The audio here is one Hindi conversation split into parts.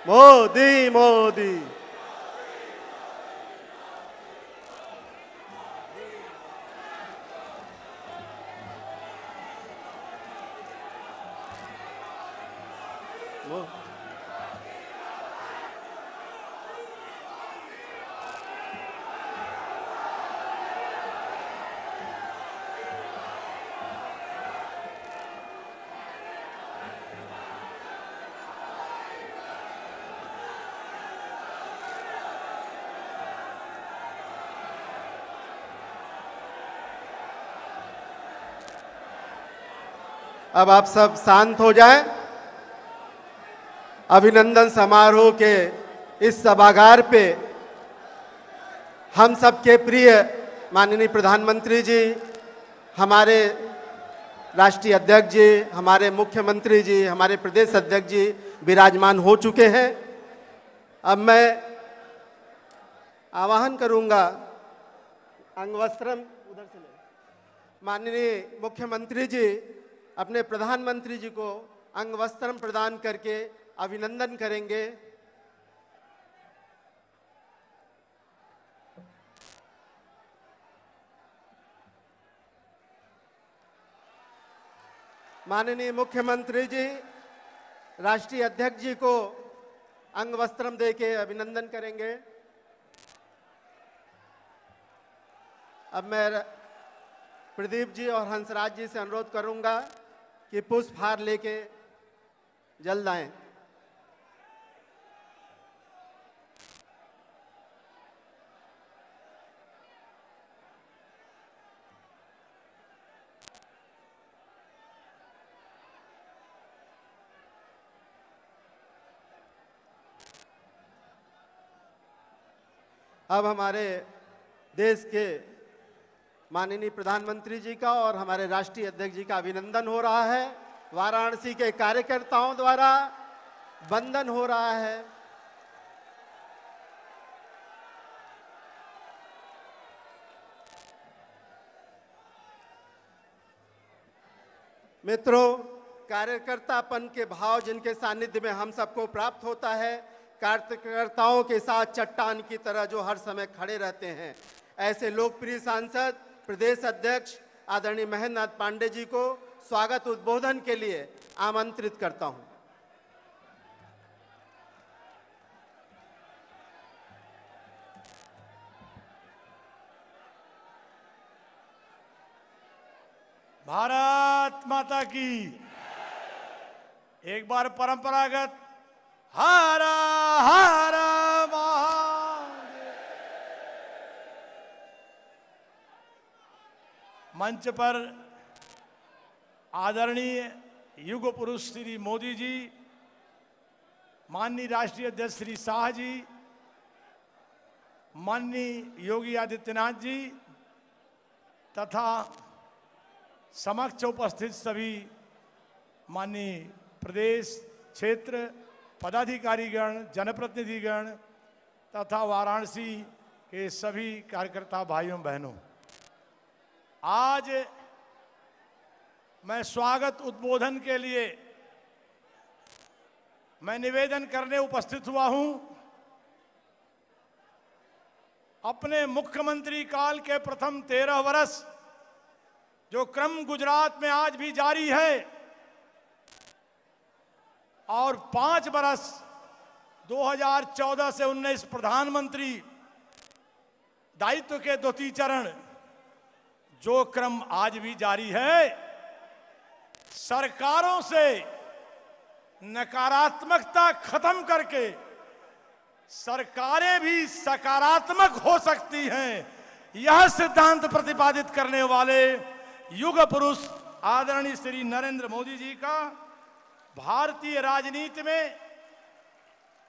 मोदी मोदी। अब आप सब शांत हो जाएं। अभिनंदन समारोह के इस सभागार पे हम सबके प्रिय माननीय प्रधानमंत्री जी, हमारे राष्ट्रीय अध्यक्ष जी, हमारे मुख्यमंत्री जी, हमारे प्रदेश अध्यक्ष जी विराजमान हो चुके हैं। अब मैं आह्वान करूंगा अंगवस्त्रम उधर से ले। माननीय मुख्यमंत्री जी अपने प्रधानमंत्री जी को अंगवस्त्रम प्रदान करके अभिनंदन करेंगे। माननीय मुख्यमंत्री जी राष्ट्रीय अध्यक्ष जी को अंगवस्त्रम देके अभिनंदन करेंगे। अब मैं प्रदीप जी और हंसराज जी से अनुरोध करूंगा कि पुष्पहार लेके जल्द आएं। अब हमारे देश के माननीय प्रधानमंत्री जी का और हमारे राष्ट्रीय अध्यक्ष जी का अभिनंदन हो रहा है। वाराणसी के कार्यकर्ताओं द्वारा वंदन हो रहा है। मित्रों, कार्यकर्तापन के भाव जिनके सानिध्य में हम सबको प्राप्त होता है, कार्यकर्ताओं के साथ चट्टान की तरह जो हर समय खड़े रहते हैं, ऐसे लोकप्रिय सांसद प्रदेश अध्यक्ष आदरणीय महेंद्र नाथ पांडे जी को स्वागत उद्बोधन के लिए आमंत्रित करता हूं। भारत माता की। एक बार परंपरागत हर हर महादेव। मंच पर आदरणीय युग पुरुष श्री मोदी जी, माननीय राष्ट्रीय अध्यक्ष श्री शाह जी, माननीय योगी आदित्यनाथ जी तथा समक्ष उपस्थित सभी माननीय प्रदेश क्षेत्र पदाधिकारीगण, जनप्रतिनिधिगण तथा वाराणसी के सभी कार्यकर्ता भाइयों बहनों, आज मैं स्वागत उद्बोधन के लिए मैं निवेदन करने उपस्थित हुआ हूं। अपने मुख्यमंत्री काल के प्रथम 13 वर्ष जो क्रम गुजरात में आज भी जारी है और 5 वर्ष 2014 से 19 प्रधानमंत्री दायित्व के द्वितीय चरण जो क्रम आज भी जारी है, सरकारों से नकारात्मकता खत्म करके सरकारें भी सकारात्मक हो सकती हैं, यह सिद्धांत प्रतिपादित करने वाले युग पुरुष आदरणीय श्री नरेंद्र मोदी जी का भारतीय राजनीति में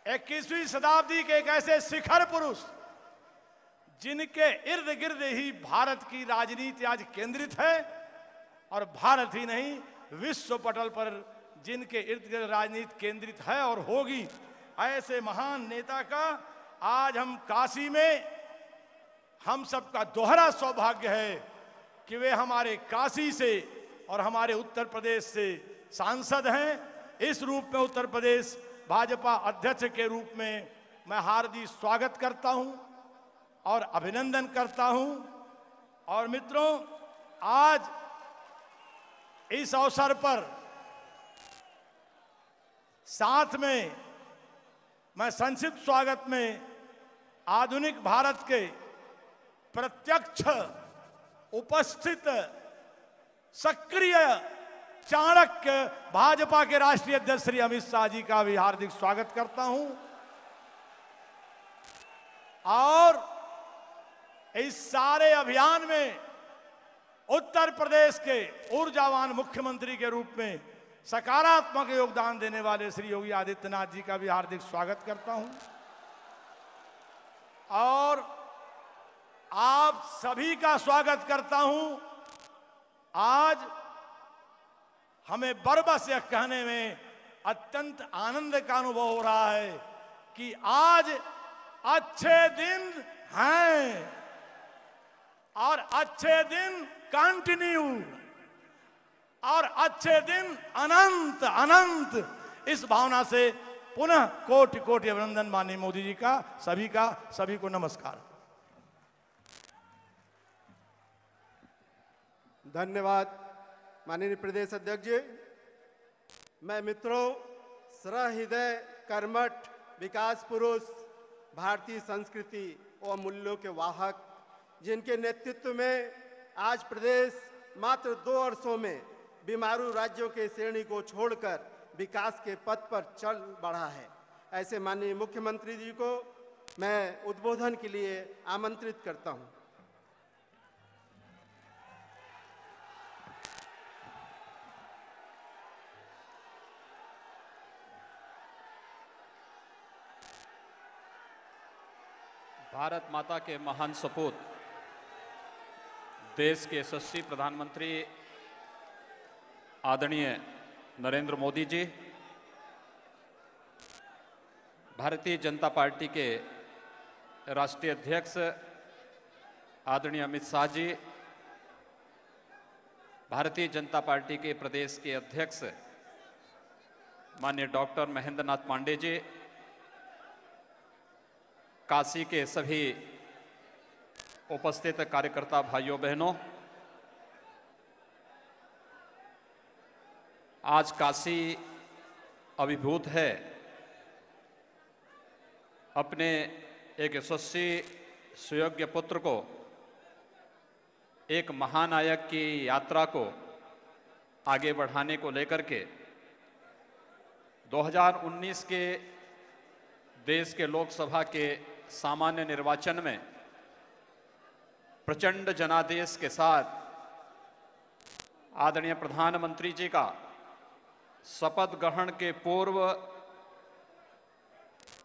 21वीं शताब्दी के एक ऐसे शिखर पुरुष जिनके इर्द गिर्द ही भारत की राजनीति आज केंद्रित है और भारत ही नहीं विश्व पटल पर जिनके इर्द गिर्द राजनीति केंद्रित है और होगी, ऐसे महान नेता का आज हम काशी में हम सबका दोहरा सौभाग्य है कि वे हमारे काशी से और हमारे उत्तर प्रदेश से सांसद हैं। इस रूप में उत्तर प्रदेश भाजपा अध्यक्ष के रूप में मैं हार्दिक स्वागत करता हूं और अभिनंदन करता हूं। और मित्रों, आज इस अवसर पर साथ में मैं संक्षिप्त स्वागत में आधुनिक भारत के प्रत्यक्ष उपस्थित सक्रिय चाणक्य भाजपा के राष्ट्रीय अध्यक्ष श्री अमित शाह जी का भी हार्दिक स्वागत करता हूं। और इस सारे अभियान में उत्तर प्रदेश के ऊर्जावान मुख्यमंत्री के रूप में सकारात्मक योगदान देने वाले श्री योगी आदित्यनाथ जी का भी हार्दिक स्वागत करता हूं। और आप सभी का स्वागत करता हूं। आज हमें बरबस यह कहने में अत्यंत आनंद का अनुभव हो रहा है कि आज अच्छे दिन हैं और अच्छे दिन कंटिन्यू और अच्छे दिन अनंत अनंत। इस भावना से पुनः कोटि कोटि अभिनंदन माननीय मोदी जी का सभी को नमस्कार। धन्यवाद माननीय प्रदेश अध्यक्ष जी। मैं मित्रों, सहृदय कर्मठ विकास पुरुष, भारतीय संस्कृति और मूल्यों के वाहक, जिनके नेतृत्व में आज प्रदेश मात्र 2 वर्षों में बीमारू राज्यों के श्रेणी को छोड़कर विकास के पथ पर चल बढ़ा है, ऐसे माननीय मुख्यमंत्री जी को मैं उद्बोधन के लिए आमंत्रित करता हूं। भारत माता के महान सपूत, देश के यशस्वी प्रधानमंत्री आदरणीय नरेंद्र मोदी जी, भारतीय जनता पार्टी के राष्ट्रीय अध्यक्ष आदरणीय अमित शाह जी, भारतीय जनता पार्टी के प्रदेश के अध्यक्ष माननीय डॉक्टर महेंद्र नाथ पांडे जी, काशी के सभी उपस्थित कार्यकर्ता भाइयों बहनों, आज काशी अभिभूत है अपने एक यशस्वी सुयोग्य पुत्र को, एक महानायक की यात्रा को आगे बढ़ाने को लेकर के 2019 के देश के लोकसभा के सामान्य निर्वाचन में प्रचंड जनादेश के साथ आदरणीय प्रधानमंत्री जी का शपथ ग्रहण के पूर्व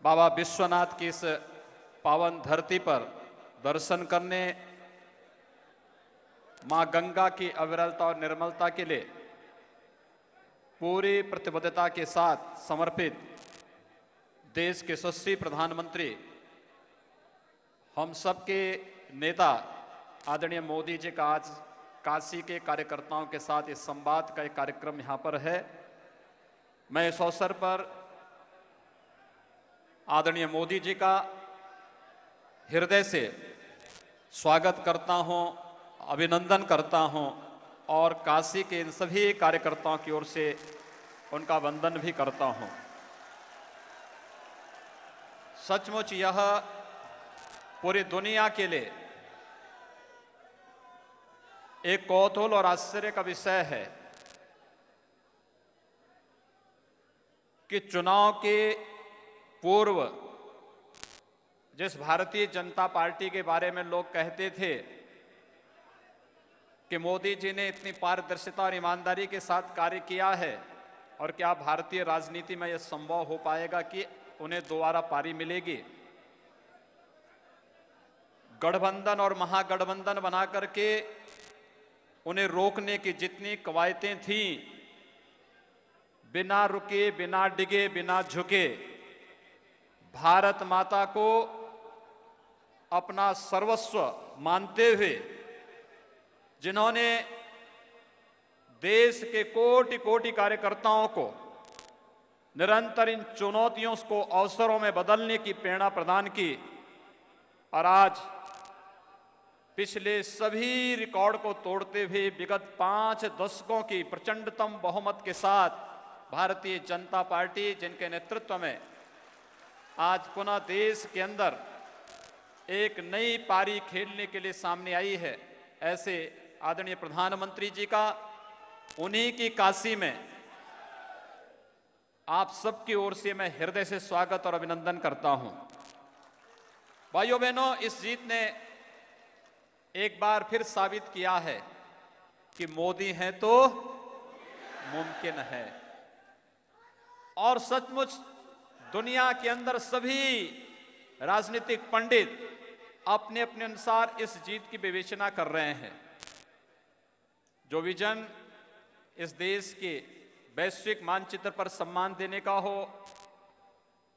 बाबा विश्वनाथ की इस पावन धरती पर दर्शन करने, मां गंगा की अविरलता और निर्मलता के लिए पूरी प्रतिबद्धता के साथ समर्पित देश के यशस्वी प्रधानमंत्री, हम सबके नेता आदरणीय मोदी जी का आज काशी के कार्यकर्ताओं के साथ इस संवाद का एक कार्यक्रम यहाँ पर है। मैं इस अवसर पर आदरणीय मोदी जी का हृदय से स्वागत करता हूँ, अभिनंदन करता हूँ और काशी के इन सभी कार्यकर्ताओं की ओर से उनका वंदन भी करता हूँ। सचमुच यह पूरी दुनिया के लिए एक कौतूहल और आश्चर्य का विषय है कि चुनाव के पूर्व जिस भारतीय जनता पार्टी के बारे में लोग कहते थे कि मोदी जी ने इतनी पारदर्शिता और ईमानदारी के साथ कार्य किया है और क्या भारतीय राजनीति में यह संभव हो पाएगा कि उन्हें दोबारा पारी मिलेगी, गठबंधन और महागठबंधन बना करके उन्हें रोकने की जितनी कवायतें थीं, बिना रुके, बिना डिगे, बिना झुके भारत माता को अपना सर्वस्व मानते हुए जिन्होंने देश के कोटि कोटि कार्यकर्ताओं को निरंतर इन चुनौतियों को अवसरों में बदलने की प्रेरणा प्रदान की और आज पिछले सभी रिकॉर्ड को तोड़ते हुए विगत 5 दशकों की प्रचंडतम बहुमत के साथ भारतीय जनता पार्टी, जिनके नेतृत्व में आज पुनः देश के अंदर एक नई पारी खेलने के लिए सामने आई है, ऐसे आदरणीय प्रधानमंत्री जी का उन्हीं की काशी में आप सबकी ओर से मैं हृदय से स्वागत और अभिनंदन करता हूं। भाइयों बहनों, इस जीत ने एक बार फिर साबित किया है कि मोदी हैं तो मुमकिन है। और सचमुच दुनिया के अंदर सभी राजनीतिक पंडित अपने अपने अनुसार इस जीत की विवेचना कर रहे हैं। जो विजन इस देश के वैश्विक मानचित्र पर सम्मान देने का हो,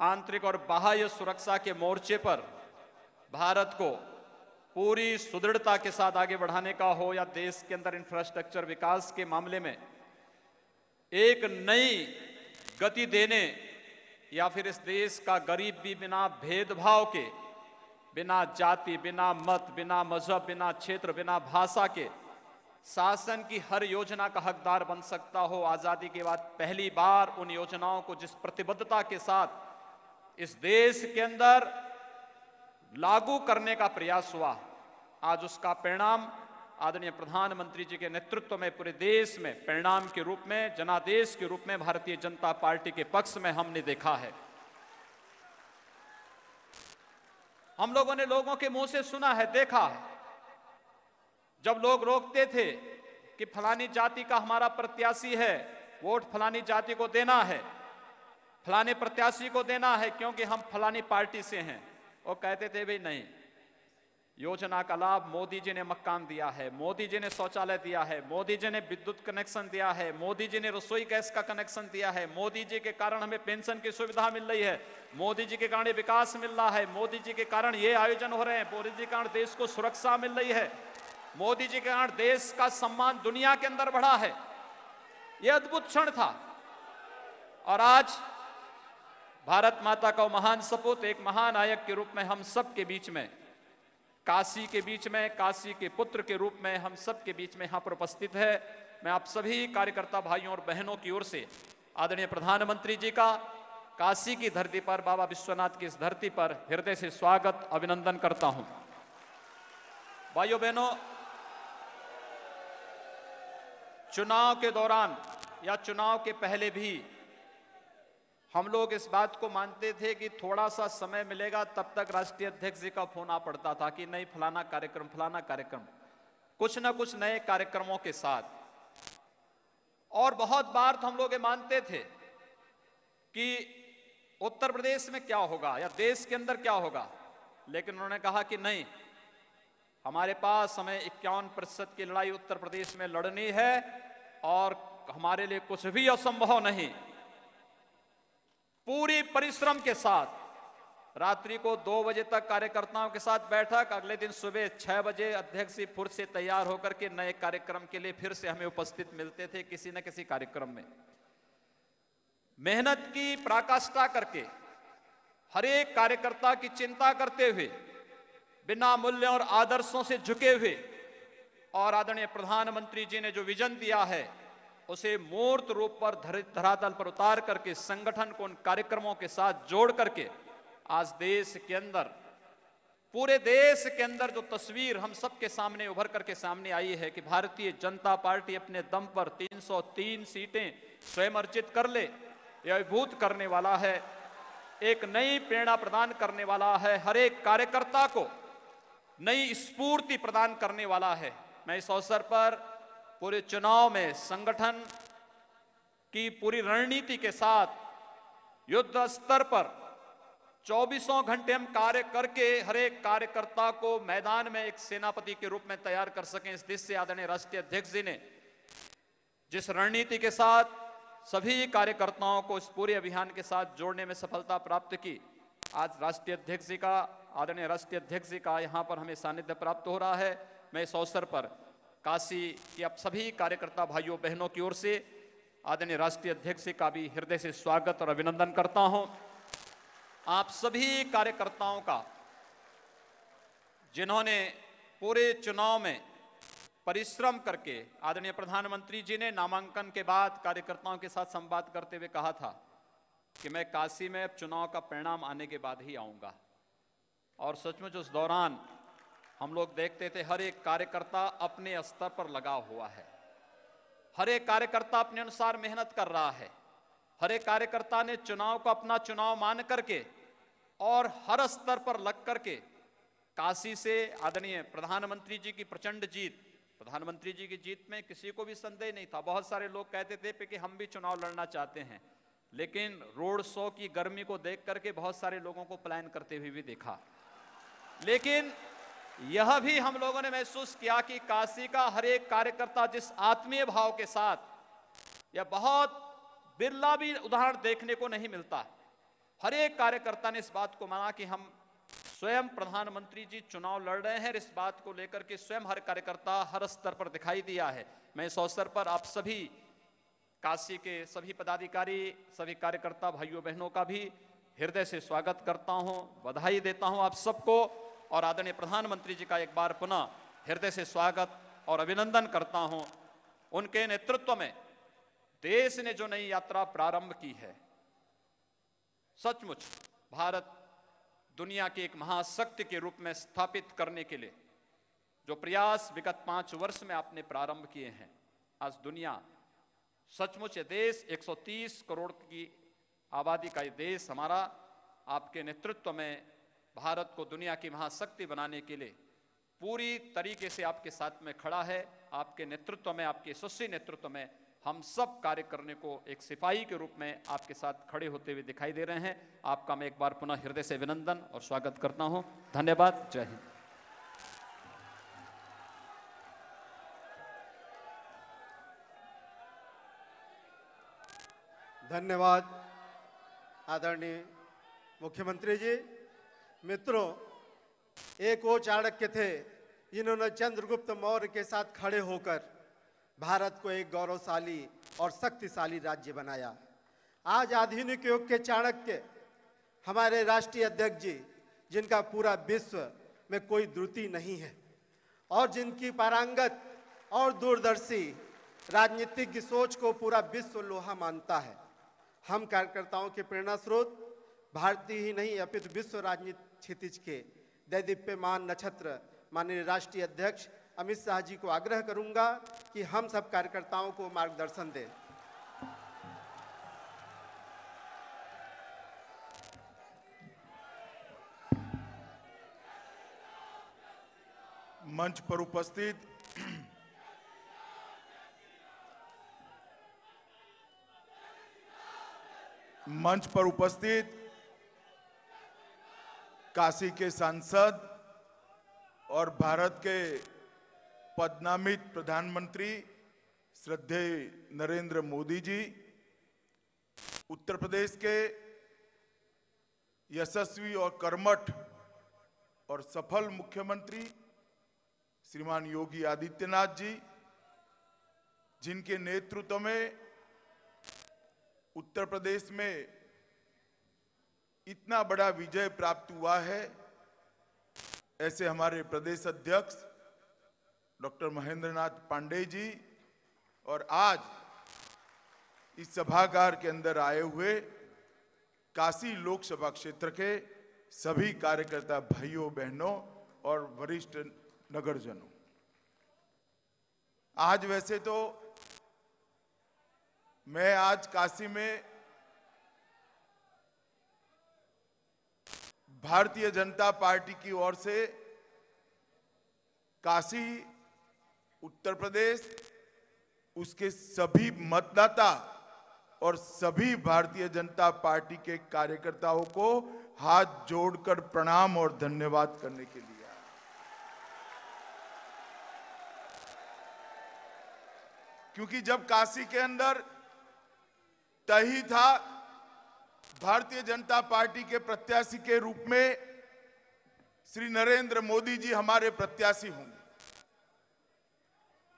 आंतरिक और बाह्य सुरक्षा के मोर्चे पर भारत को पूरी सुदृढ़ता के साथ आगे बढ़ाने का हो, या देश के अंदर इंफ्रास्ट्रक्चर विकास के मामले में एक नई गति देने, या फिर इस देश का गरीब भी बिना भेदभाव के, बिना जाति, बिना मत, बिना मजहब, बिना क्षेत्र, बिना भाषा के शासन की हर योजना का हकदार बन सकता हो। आजादी के बाद पहली बार उन योजनाओं को जिस प्रतिबद्धता के साथ इस देश के अंदर लागू करने का प्रयास हुआ, आज उसका परिणाम आदरणीय प्रधानमंत्री जी के नेतृत्व में पूरे देश में परिणाम के रूप में, जनादेश के रूप में भारतीय जनता पार्टी के पक्ष में हमने देखा है। हम लोगों ने लोगों के मुंह से सुना है, देखा है। जब लोग रोकते थे कि फलानी जाति का हमारा प्रत्याशी है, वोट फलानी जाति को देना है, फलाने प्रत्याशी को देना है क्योंकि हम फलानी पार्टी से हैं, वो कहते थे भाई नहीं, योजना का लाभ मोदी जी ने मकान दिया है, मोदी जी ने शौचालय दिया है, मोदी जी ने विद्युत कनेक्शन दिया है, मोदी जी ने रसोई गैस का कनेक्शन दिया है, मोदी जी के कारण हमें पेंशन की सुविधा मिल रही है, मोदी जी के कारण विकास मिल रहा है, मोदी जी के कारण ये आयोजन हो रहे हैं, मोदी जी के कारण देश को सुरक्षा मिल रही है, मोदी जी के कारण देश का सम्मान दुनिया के अंदर बढ़ा है। यह अद्भुत क्षण था। और आज भारत माता का महान सपूत एक महान नायक के रूप में हम सब के बीच में, काशी के बीच में, काशी के पुत्र के रूप में हम सब के बीच में यहां पर उपस्थित है। मैं आप सभी कार्यकर्ता भाइयों और बहनों की ओर से आदरणीय प्रधानमंत्री जी का काशी की धरती पर, बाबा विश्वनाथ की इस धरती पर हृदय से स्वागत, अभिनंदन करता हूं। भाइयों बहनों, चुनाव के दौरान या चुनाव के पहले भी हम लोग इस बात को मानते थे कि थोड़ा सा समय मिलेगा, तब तक राष्ट्रीय अध्यक्ष जी का फोन आ पड़ता था कि नहीं फलाना कार्यक्रम, फलाना कार्यक्रम, कुछ ना कुछ नए कार्यक्रमों के साथ। और बहुत बार तो हम लोग ये मानते थे कि उत्तर प्रदेश में क्या होगा या देश के अंदर क्या होगा, लेकिन उन्होंने कहा कि नहीं, हमारे पास हमें 51% की लड़ाई उत्तर प्रदेश में लड़नी है और हमारे लिए कुछ भी असंभव नहीं। पूरी परिश्रम के साथ रात्रि को 2 बजे तक कार्यकर्ताओं के साथ बैठक, अगले दिन सुबह 6 बजे अध्यक्ष जी फिर से तैयार होकर के नए कार्यक्रम के लिए फिर से हमें उपस्थित मिलते थे किसी न किसी कार्यक्रम में। मेहनत की पराकाष्ठा करके हर एक कार्यकर्ता की चिंता करते हुए, बिना मूल्य और आदर्शों से झुके हुए, और आदरणीय प्रधानमंत्री जी ने जो विजन दिया है उसे मूर्त रूप पर धरातल पर उतार करके संगठन को उन कार्यक्रमों के साथ जोड़ करके आज देश के अंदर, पूरे देश के अंदर जो तस्वीर हम सबके सामने उभर करके सामने आई है कि भारतीय जनता पार्टी अपने दम पर 303 सीटें स्वयं अर्जित कर ले, यह अभिभूत करने वाला है, एक नई प्रेरणा प्रदान करने वाला है, हर एक कार्यकर्ता को नई स्फूर्ति प्रदान करने वाला है। मैं इस अवसर पर पूरे चुनाव में संगठन की पूरी रणनीति के साथ युद्ध स्तर पर 24 घंटे हम कार्य करके हर एक कार्यकर्ता को मैदान में एक सेनापति के रूप में तैयार कर सकें, इस दिशा से आदरणीय राष्ट्रीय अध्यक्ष जी ने जिस रणनीति के साथ सभी कार्यकर्ताओं को इस पूरे अभियान के साथ जोड़ने में सफलता प्राप्त की, आज राष्ट्रीय अध्यक्ष जी का, आदरणीय राष्ट्रीय अध्यक्ष जी का यहाँ पर हमें सानिध्य प्राप्त हो रहा है। मैं इस अवसर पर काशी के अब सभी कार्यकर्ता भाइयों बहनों की ओर से आदरणीय राष्ट्रीय अध्यक्ष का भी हृदय से स्वागत और अभिनंदन करता हूं। आप सभी कार्यकर्ताओं का, जिन्होंने पूरे चुनाव में परिश्रम करके, आदरणीय प्रधानमंत्री जी ने नामांकन के बाद कार्यकर्ताओं के साथ संवाद करते हुए कहा था कि मैं काशी में अब चुनाव का परिणाम आने के बाद ही आऊंगा, और सचमुच उस दौरान हम लोग देखते थे हर एक कार्यकर्ता अपने स्तर पर लगा हुआ है, हर एक कार्यकर्ता अपने अनुसार मेहनत कर रहा है, हर एक कार्यकर्ता ने चुनाव को अपना चुनाव मान करके और हर स्तर पर लग करके काशी से आदरणीय प्रधानमंत्री जी की प्रचंड जीत, प्रधानमंत्री जी की जीत में किसी को भी संदेह नहीं था। बहुत सारे लोग कहते थे कि हम भी चुनाव लड़ना चाहते हैं, लेकिन रोड शो की गर्मी को देख करके बहुत सारे लोगों को पलायन करते हुए भी देखा। लेकिन यह भी हम लोगों ने महसूस किया कि काशी का हर एक कार्यकर्ता जिस आत्मीय भाव के साथ, यह बहुत बिरला भी उदाहरण देखने को नहीं मिलता, हर एक कार्यकर्ता ने इस बात को माना कि हम स्वयं प्रधानमंत्री जी चुनाव लड़ रहे हैं। इस बात को लेकर के स्वयं हर कार्यकर्ता हर स्तर पर दिखाई दिया है। मैं इस अवसर पर आप सभी काशी के सभी पदाधिकारी, सभी कार्यकर्ता भाइयों बहनों का भी हृदय से स्वागत करता हूं, बधाई देता हूं आप सबको, और आदरणीय प्रधानमंत्री जी का एक बार पुनः हृदय से स्वागत और अभिनंदन करता हूं। उनके नेतृत्व में देश ने जो नई यात्रा प्रारंभ की है, सचमुच भारत दुनिया की एक महाशक्ति के रूप में स्थापित करने के लिए जो प्रयास विगत 5 वर्ष में आपने प्रारंभ किए हैं, आज दुनिया सचमुच ये देश 130 करोड़ की आबादी का ये देश हमारा आपके नेतृत्व में भारत को दुनिया की महाशक्ति बनाने के लिए पूरी तरीके से आपके साथ में खड़ा है। आपके नेतृत्व में, आपके यशस्वी नेतृत्व में हम सब कार्य करने को एक सिपाही के रूप में आपके साथ खड़े होते हुए दिखाई दे रहे हैं। आपका मैं एक बार पुनः हृदय से अभिनंदन और स्वागत करता हूं। धन्यवाद। जय हिंद। धन्यवाद आदरणीय मुख्यमंत्री जी। मित्रों, एक वो चाणक्य थे जिन्होंने चंद्रगुप्त मौर्य के साथ खड़े होकर भारत को एक गौरवशाली और शक्तिशाली राज्य बनाया। आज आधुनिक युग के चाणक्य हमारे राष्ट्रीय अध्यक्ष जी, जिनका पूरा विश्व में कोई त्रुटि नहीं है और जिनकी पारंगत और दूरदर्शी राजनीतिक की सोच को पूरा विश्व लोहा मानता है। हम कार्यकर्ताओं के प्रेरणा स्रोत भारतीय ही नहीं अपितु विश्व राजनीति क्षितिज के दैदीप्यमान नक्षत्र माननीय राष्ट्रीय अध्यक्ष अमित शाह जी को आग्रह करूंगा कि हम सब कार्यकर्ताओं को मार्गदर्शन दें। मंच पर उपस्थित काशी के सांसद और भारत के पदनामित प्रधानमंत्री श्रद्धेय नरेंद्र मोदी जी, उत्तर प्रदेश के यशस्वी और कर्मठ और सफल मुख्यमंत्री श्रीमान योगी आदित्यनाथ जी, जिनके नेतृत्व में उत्तर प्रदेश में इतना बड़ा विजय प्राप्त हुआ है, ऐसे हमारे प्रदेश अध्यक्ष डॉक्टर महेंद्रनाथ पांडेय जी और आज इस सभागार के अंदर आए हुए काशी लोकसभा क्षेत्र के सभी कार्यकर्ता भाइयों बहनों और वरिष्ठ नगरजनों। आज वैसे तो मैं आज काशी में भारतीय जनता पार्टी की ओर से काशी, उत्तर प्रदेश, उसके सभी मतदाता और सभी भारतीय जनता पार्टी के कार्यकर्ताओं को हाथ जोड़कर प्रणाम और धन्यवाद करने के लिए आया। क्योंकि जब काशी के अंदर तय ही था भारतीय जनता पार्टी के प्रत्याशी के रूप में श्री नरेंद्र मोदी जी हमारे प्रत्याशी होंगे।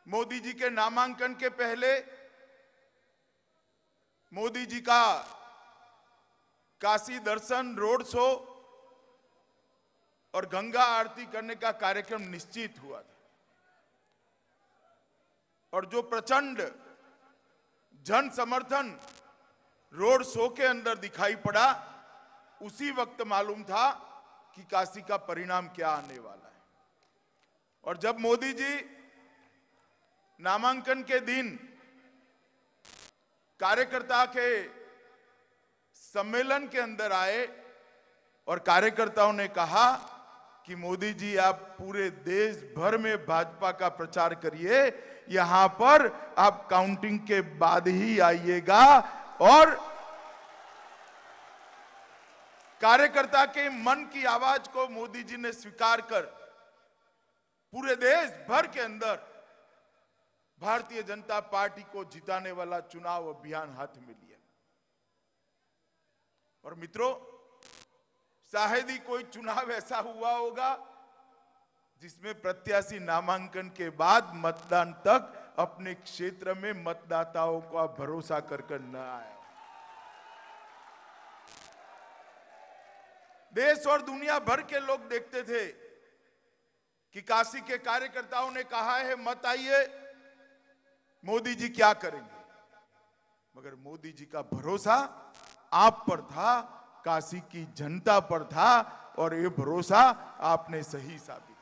मोदी जी के नामांकन के पहले मोदी जी का काशी दर्शन, रोड शो और गंगा आरती करने का कार्यक्रम निश्चित हुआ था और जो प्रचंड जन समर्थन रोड शो के अंदर दिखाई पड़ा, उसी वक्त मालूम था कि काशी का परिणाम क्या आने वाला है। और जब मोदी जी नामांकन के दिन कार्यकर्ता के सम्मेलन के अंदर आए और कार्यकर्ताओं ने कहा कि मोदी जी आप पूरे देश भर में भाजपा का प्रचार करिए, यहां पर आप काउंटिंग के बाद ही आइएगा। और कार्यकर्ता के मन की आवाज को मोदी जी ने स्वीकार कर पूरे देश भर के अंदर भारतीय जनता पार्टी को जिताने वाला चुनाव अभियान हाथ में लिया। और मित्रों, शायद ही कोई चुनाव ऐसा हुआ होगा जिसमें प्रत्याशी नामांकन के बाद मतदान तक अपने क्षेत्र में मतदाताओं का भरोसा कर न आया। देश और दुनिया भर के लोग देखते थे कि काशी के कार्यकर्ताओं ने कहा है मत आइए, मोदी जी क्या करेंगे, मगर मोदी जी का भरोसा आप पर था, काशी की जनता पर था और ये भरोसा आपने सही साबित।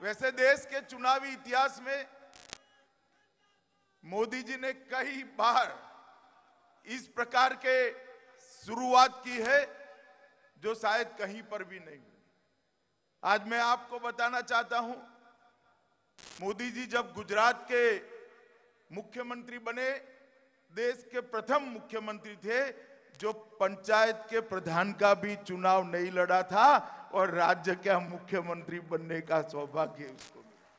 वैसे देश के चुनावी इतिहास में मोदी जी ने कई बार इस प्रकार के शुरुआत की है जो शायद कहीं पर भी नहीं हुई। आज मैं आपको बताना चाहता हूं, मोदी जी जब गुजरात के मुख्यमंत्री बने, देश के प्रथम मुख्यमंत्री थे जो पंचायत के प्रधान का भी चुनाव नहीं लड़ा था और राज्य का मुख्यमंत्री बनने का सौभाग्य उसको मिला।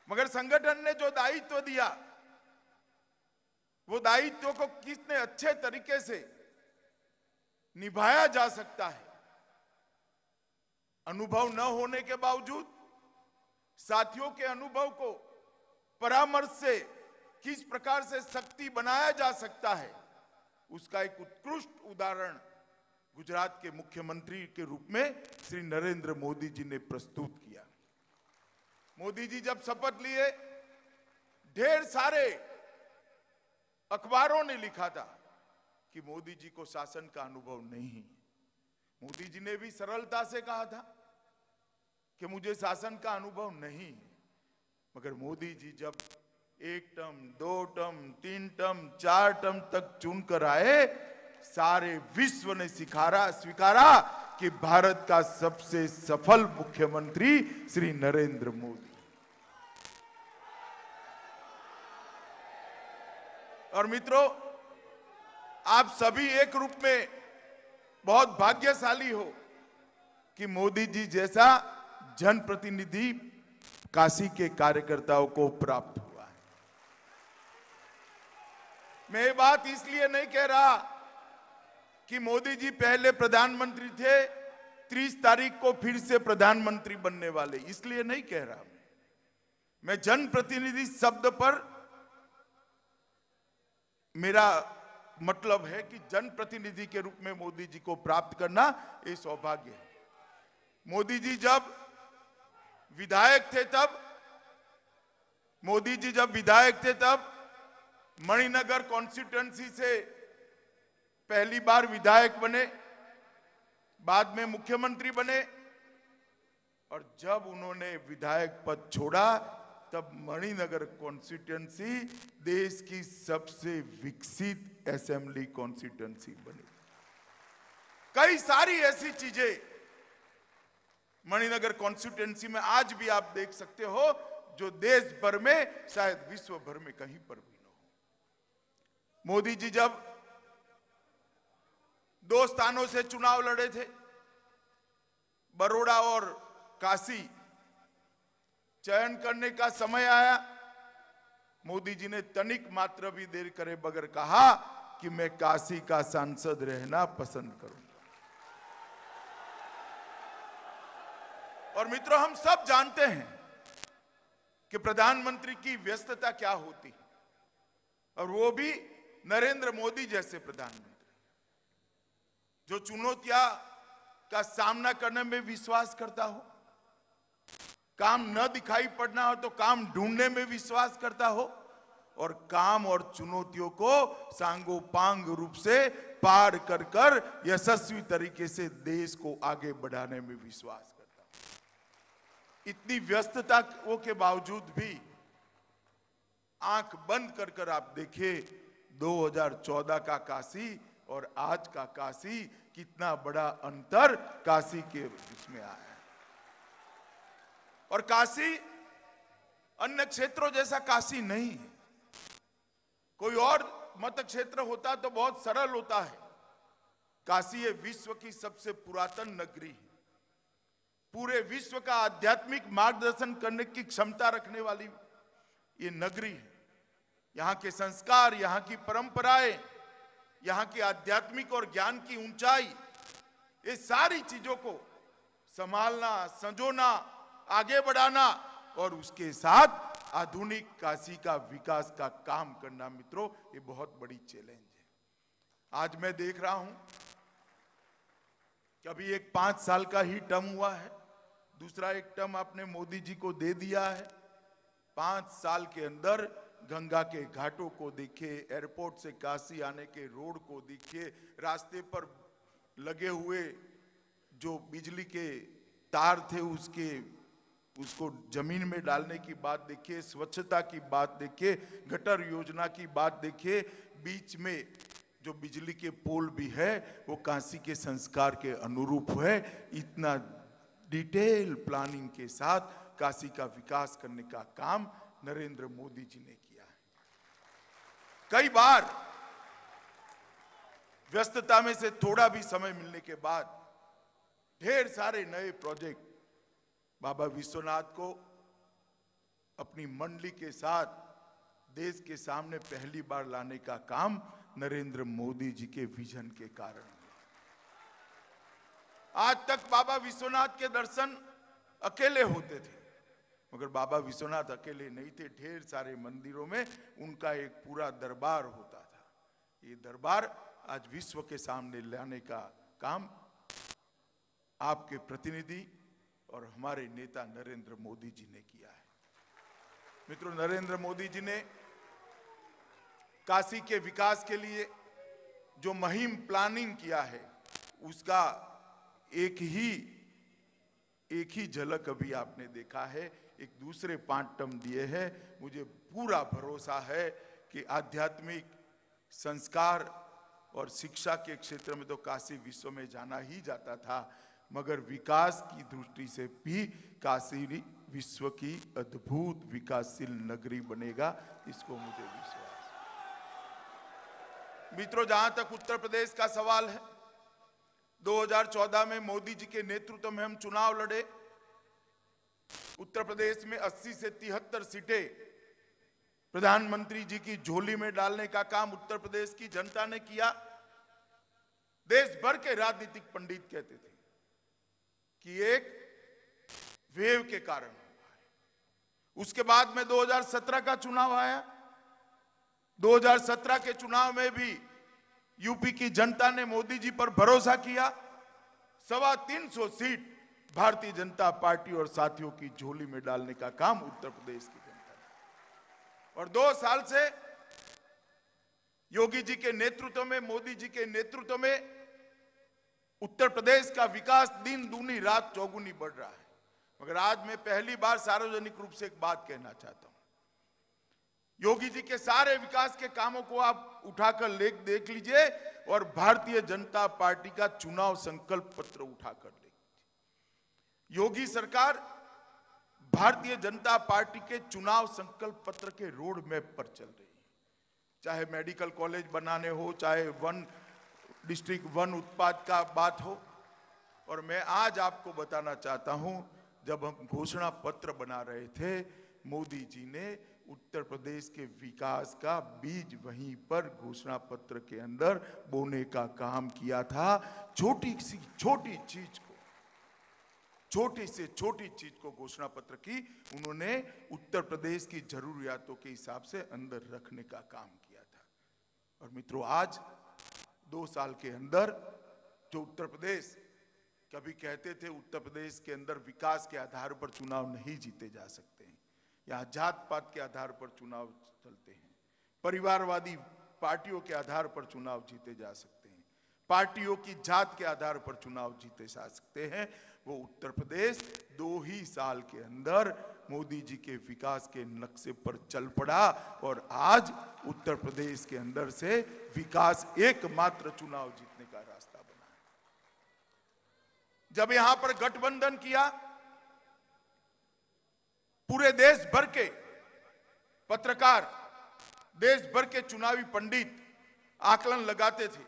मगर संगठन ने जो दायित्व दिया, वो दायित्व को कितने अच्छे तरीके से निभाया जा सकता है। अनुभव न होने के बावजूद साथियों के अनुभव को परामर्श से किस प्रकार से शक्ति बनाया जा सकता है, उसका एक उत्कृष्ट उदाहरण गुजरात के मुख्यमंत्री के रूप में श्री नरेंद्र मोदी जी ने प्रस्तुत किया। मोदी जी जब शपथ लिए, ढेर सारे अखबारों ने लिखा था कि मोदी जी को शासन का अनुभव नहीं है। मोदी जी ने भी सरलता से कहा था कि मुझे शासन का अनुभव नहीं है, मगर मोदी जी जब 1 टर्म, 2 टर्म, 3 टर्म, 4 टर्म तक चुनकर आए, सारे विश्व ने स्वीकारा कि भारत का सबसे सफल मुख्यमंत्री श्री नरेंद्र मोदी। और मित्रों, आप सभी एक रूप में बहुत भाग्यशाली हो कि मोदी जी जैसा जनप्रतिनिधि काशी के कार्यकर्ताओं को प्राप्त हुआ है। मैं ये बात इसलिए नहीं कह रहा कि मोदी जी पहले प्रधानमंत्री थे, 30 तारीख को फिर से प्रधानमंत्री बनने वाले, इसलिए नहीं कह रहा। मैं जनप्रतिनिधि शब्द पर मेरा मतलब है कि जनप्रतिनिधि के रूप में मोदी जी को प्राप्त करना ये सौभाग्य है। मोदी जी जब विधायक थे तब मणिनगर कॉन्स्टिट्यूएंसी से पहली बार विधायक बने, बाद में मुख्यमंत्री बने और जब उन्होंने विधायक पद छोड़ा तब मणिनगर कॉन्स्टिट्यूएंसी देश की सबसे विकसित असेंबली कॉन्स्टिट्यूएंसी बनी। कई सारी ऐसी चीजें मणिनगर कॉन्स्टिट्यूएंसी में आज भी आप देख सकते हो जो देश भर में, शायद विश्व भर में कहीं पर भी न हो। मोदी जी जब 2 स्थानों से चुनाव लड़े थे, बरोड़ा और काशी, चयन करने का समय आया, मोदी जी ने तनिक मात्र भी देर करे बगैर कहा कि मैं काशी का सांसद रहना पसंद करूंगा। और मित्रों, हम सब जानते हैं कि प्रधानमंत्री की व्यस्तता क्या होती है, और वो भी नरेंद्र मोदी जैसे प्रधानमंत्री जो चुनौतियां का सामना करने में विश्वास करता हो, काम न दिखाई पड़ना हो तो काम ढूंढने में विश्वास करता हो, और काम और चुनौतियों को सांगोपांग रूप से पार कर कर यशस्वी तरीके से देश को आगे बढ़ाने में विश्वास करता हो। इतनी व्यस्तता के बावजूद भी आंख बंद कर कर आप देखिए 2014 का काशी और आज का काशी, कितना बड़ा अंतर काशी के इसमें आया है। और काशी अन्य क्षेत्रों जैसा काशी नहीं है। कोई और मत क्षेत्र होता तो बहुत सरल होता है। काशी ये विश्व की सबसे पुरातन नगरी है। पूरे विश्व का आध्यात्मिक मार्गदर्शन करने की क्षमता रखने वाली ये नगरी है। यहाँ के संस्कार, यहाँ की परंपराएं, यहाँ की आध्यात्मिक और ज्ञान की ऊंचाई, ये सारी चीजों को संभालना, संजोना, आगे बढ़ाना और उसके साथ आधुनिक काशी का विकास का काम करना, मित्रों, ये बहुत बड़ी चैलेंज है। आज मैं देख रहा हूं कि अभी एक 5 साल का ही टर्म हुआ है, दूसरा एक टर्म आपने मोदी जी को दे दिया है। 5 साल के अंदर गंगा के घाटों को देखिए, एयरपोर्ट से काशी आने के रोड को देखिए, रास्ते पर लगे हुए जो बिजली के तार थे उसको जमीन में डालने की बात देखिए, स्वच्छता की बात देखिए, गटर योजना की बात देखिए, बीच में जो बिजली के पोल भी है वो काशी के संस्कार के अनुरूप है। इतना डिटेल प्लानिंग के साथ काशी का विकास करने का काम नरेंद्र मोदी जी ने किया है। कई बार व्यस्तता में से थोड़ा भी समय मिलने के बाद ढेर सारे नए प्रोजेक्ट बाबा विश्वनाथ को अपनी मंडली के साथ देश के सामने पहली बार लाने का काम नरेंद्र मोदी जी के विजन के कारण। आज तक बाबा विश्वनाथ के दर्शन अकेले होते थे, मगर बाबा विश्वनाथ अकेले नहीं थे। ढेर सारे मंदिरों में उनका एक पूरा दरबार होता था। ये दरबार आज विश्व के सामने लाने का काम आपके प्रतिनिधि और हमारे नेता नरेंद्र मोदी जी ने किया है। मित्रों, नरेंद्र मोदी जी ने काशी के विकास के लिए जो मुहिम प्लानिंग किया है उसका एक ही झलक अभी आपने देखा है। एक दूसरे 5 टर्म दिए हैं। मुझे पूरा भरोसा है कि आध्यात्मिक संस्कार और शिक्षा के क्षेत्र में तो काशी विश्व में जाना ही जाता था, मगर विकास की दृष्टि से भी काशी विश्व की अद्भुत विकासशील नगरी बनेगा, इसको मुझे विश्वास है। मित्रों, जहां तक उत्तर प्रदेश का सवाल है, 2014 में मोदी जी के नेतृत्व में हम चुनाव लड़े। उत्तर प्रदेश में 80 से 73 सीटें प्रधानमंत्री जी की झोली में डालने का काम उत्तर प्रदेश की जनता ने किया। देश भर के राजनीतिक पंडित कहते थे कि एक वेव के कारण हुआ है। उसके बाद में 2017 का चुनाव आया। 2017 के चुनाव में भी यूपी की जनता ने मोदी जी पर भरोसा किया। 325 सीट भारतीय जनता पार्टी और साथियों की झोली में डालने का काम उत्तर प्रदेश की जनता ने। और 2 साल से योगी जी के नेतृत्व में, मोदी जी के नेतृत्व में उत्तर प्रदेश का विकास दिन दूनी रात चौगुनी बढ़ रहा है। मगर आज मैं पहली बार सार्वजनिक रूप से एक बात कहना चाहता हूं। योगी जी के सारे विकास के कामों को आप उठाकर देख लीजिए और भारतीय जनता पार्टी का चुनाव संकल्प पत्र उठाकर देख लीजिए। योगी सरकार भारतीय जनता पार्टी के चुनाव संकल्प पत्र के रोड मैप पर चल रही है। चाहे मेडिकल कॉलेज बनाने हो, चाहे वन डिस्ट्रिक्ट वन उत्पाद का बात हो। और मैं आज आपको बताना चाहता हूं, जब हम घोषणा पत्र बना रहे थे, मोदी जी ने उत्तर प्रदेश के विकास का बीज वहीं पर घोषणा पत्र के अंदर बोने का काम किया था। छोटी सी छोटी चीज को, छोटी से छोटी चीज को घोषणा पत्र की उन्होंने उत्तर प्रदेश की जरूरियातों के हिसाब से अंदर रखने का काम किया था। और मित्रों, आज 2 साल के अंदर जो उत्तर प्रदेश, कभी कहते थे उत्तर प्रदेश के अंदर विकास के आधार पर चुनाव नहीं जीते जा सकते हैं, यहाँ जात पात के आधार पर चुनाव चलते हैं, परिवारवादी पार्टियों के आधार पर चुनाव जीते जा सकते हैं, पार्टियों की जात के आधार पर चुनाव जीते जा सकते हैं। वो उत्तर प्रदेश 2 ही साल के अंदर मोदी जी के विकास के नक्शे पर चल पड़ा और आज उत्तर प्रदेश के अंदर से विकास एकमात्र चुनाव जीतने का रास्ता बना है। जब यहां पर गठबंधन किया, पूरे देश भर के पत्रकार, देश भर के चुनावी पंडित आकलन लगाते थे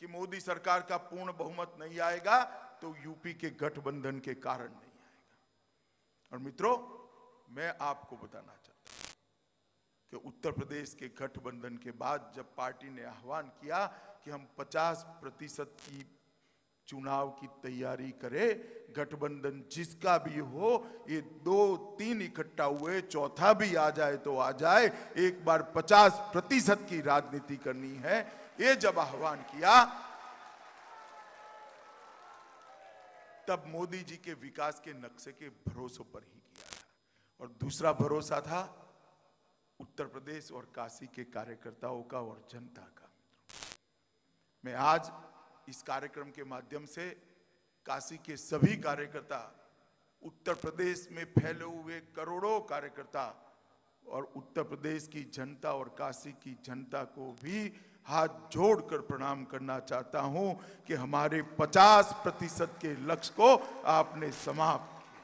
कि मोदी सरकार का पूर्ण बहुमत नहीं आएगा तो यूपी के गठबंधन के कारण नहीं आएगा। और मित्रों, मैं आपको बताना चाहता हूं कि उत्तर प्रदेश के गठबंधन के बाद जब पार्टी ने आह्वान किया कि हम 50% की चुनाव की तैयारी करें, गठबंधन जिसका भी हो, ये 2-3 इकट्ठा हुए, चौथा भी आ जाए तो आ जाए, एक बार 50% की राजनीति करनी है, ये जब आह्वान किया तब मोदी जी के विकास के नक्शे के भरोसे पर ही किया था। और दूसरा भरोसा था उत्तर प्रदेश और काशी के कार्यकर्ताओं का और जनता का। मैं आज इस कार्यक्रम के माध्यम से काशी के सभी कार्यकर्ता, उत्तर प्रदेश में फैले हुए करोड़ों कार्यकर्ता और उत्तर प्रदेश की जनता और काशी की जनता को भी हाथ जोड़कर प्रणाम करना चाहता हूं कि हमारे 50% के लक्ष्य को आपने समाप्त किया।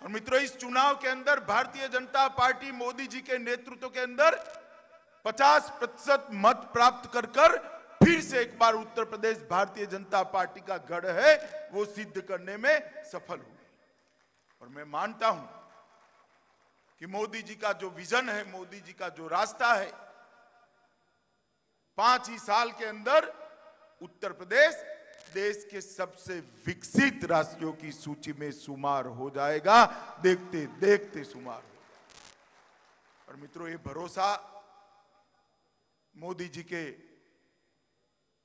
और मित्रों, इस चुनाव के अंदर भारतीय जनता पार्टी मोदी जी के नेतृत्व के अंदर 50% मत प्राप्त कर फिर से एक बार उत्तर प्रदेश भारतीय जनता पार्टी का गढ़ है, वो सिद्ध करने में सफल हुई। और मैं मानता हूं कि मोदी जी का जो विजन है, मोदी जी का जो रास्ता है, 5 ही साल के अंदर उत्तर प्रदेश देश के सबसे विकसित राज्यों की सूची में शुमार हो जाएगा, देखते देखते शुमार हो जाएगा। और मित्रों, ये भरोसा मोदी जी के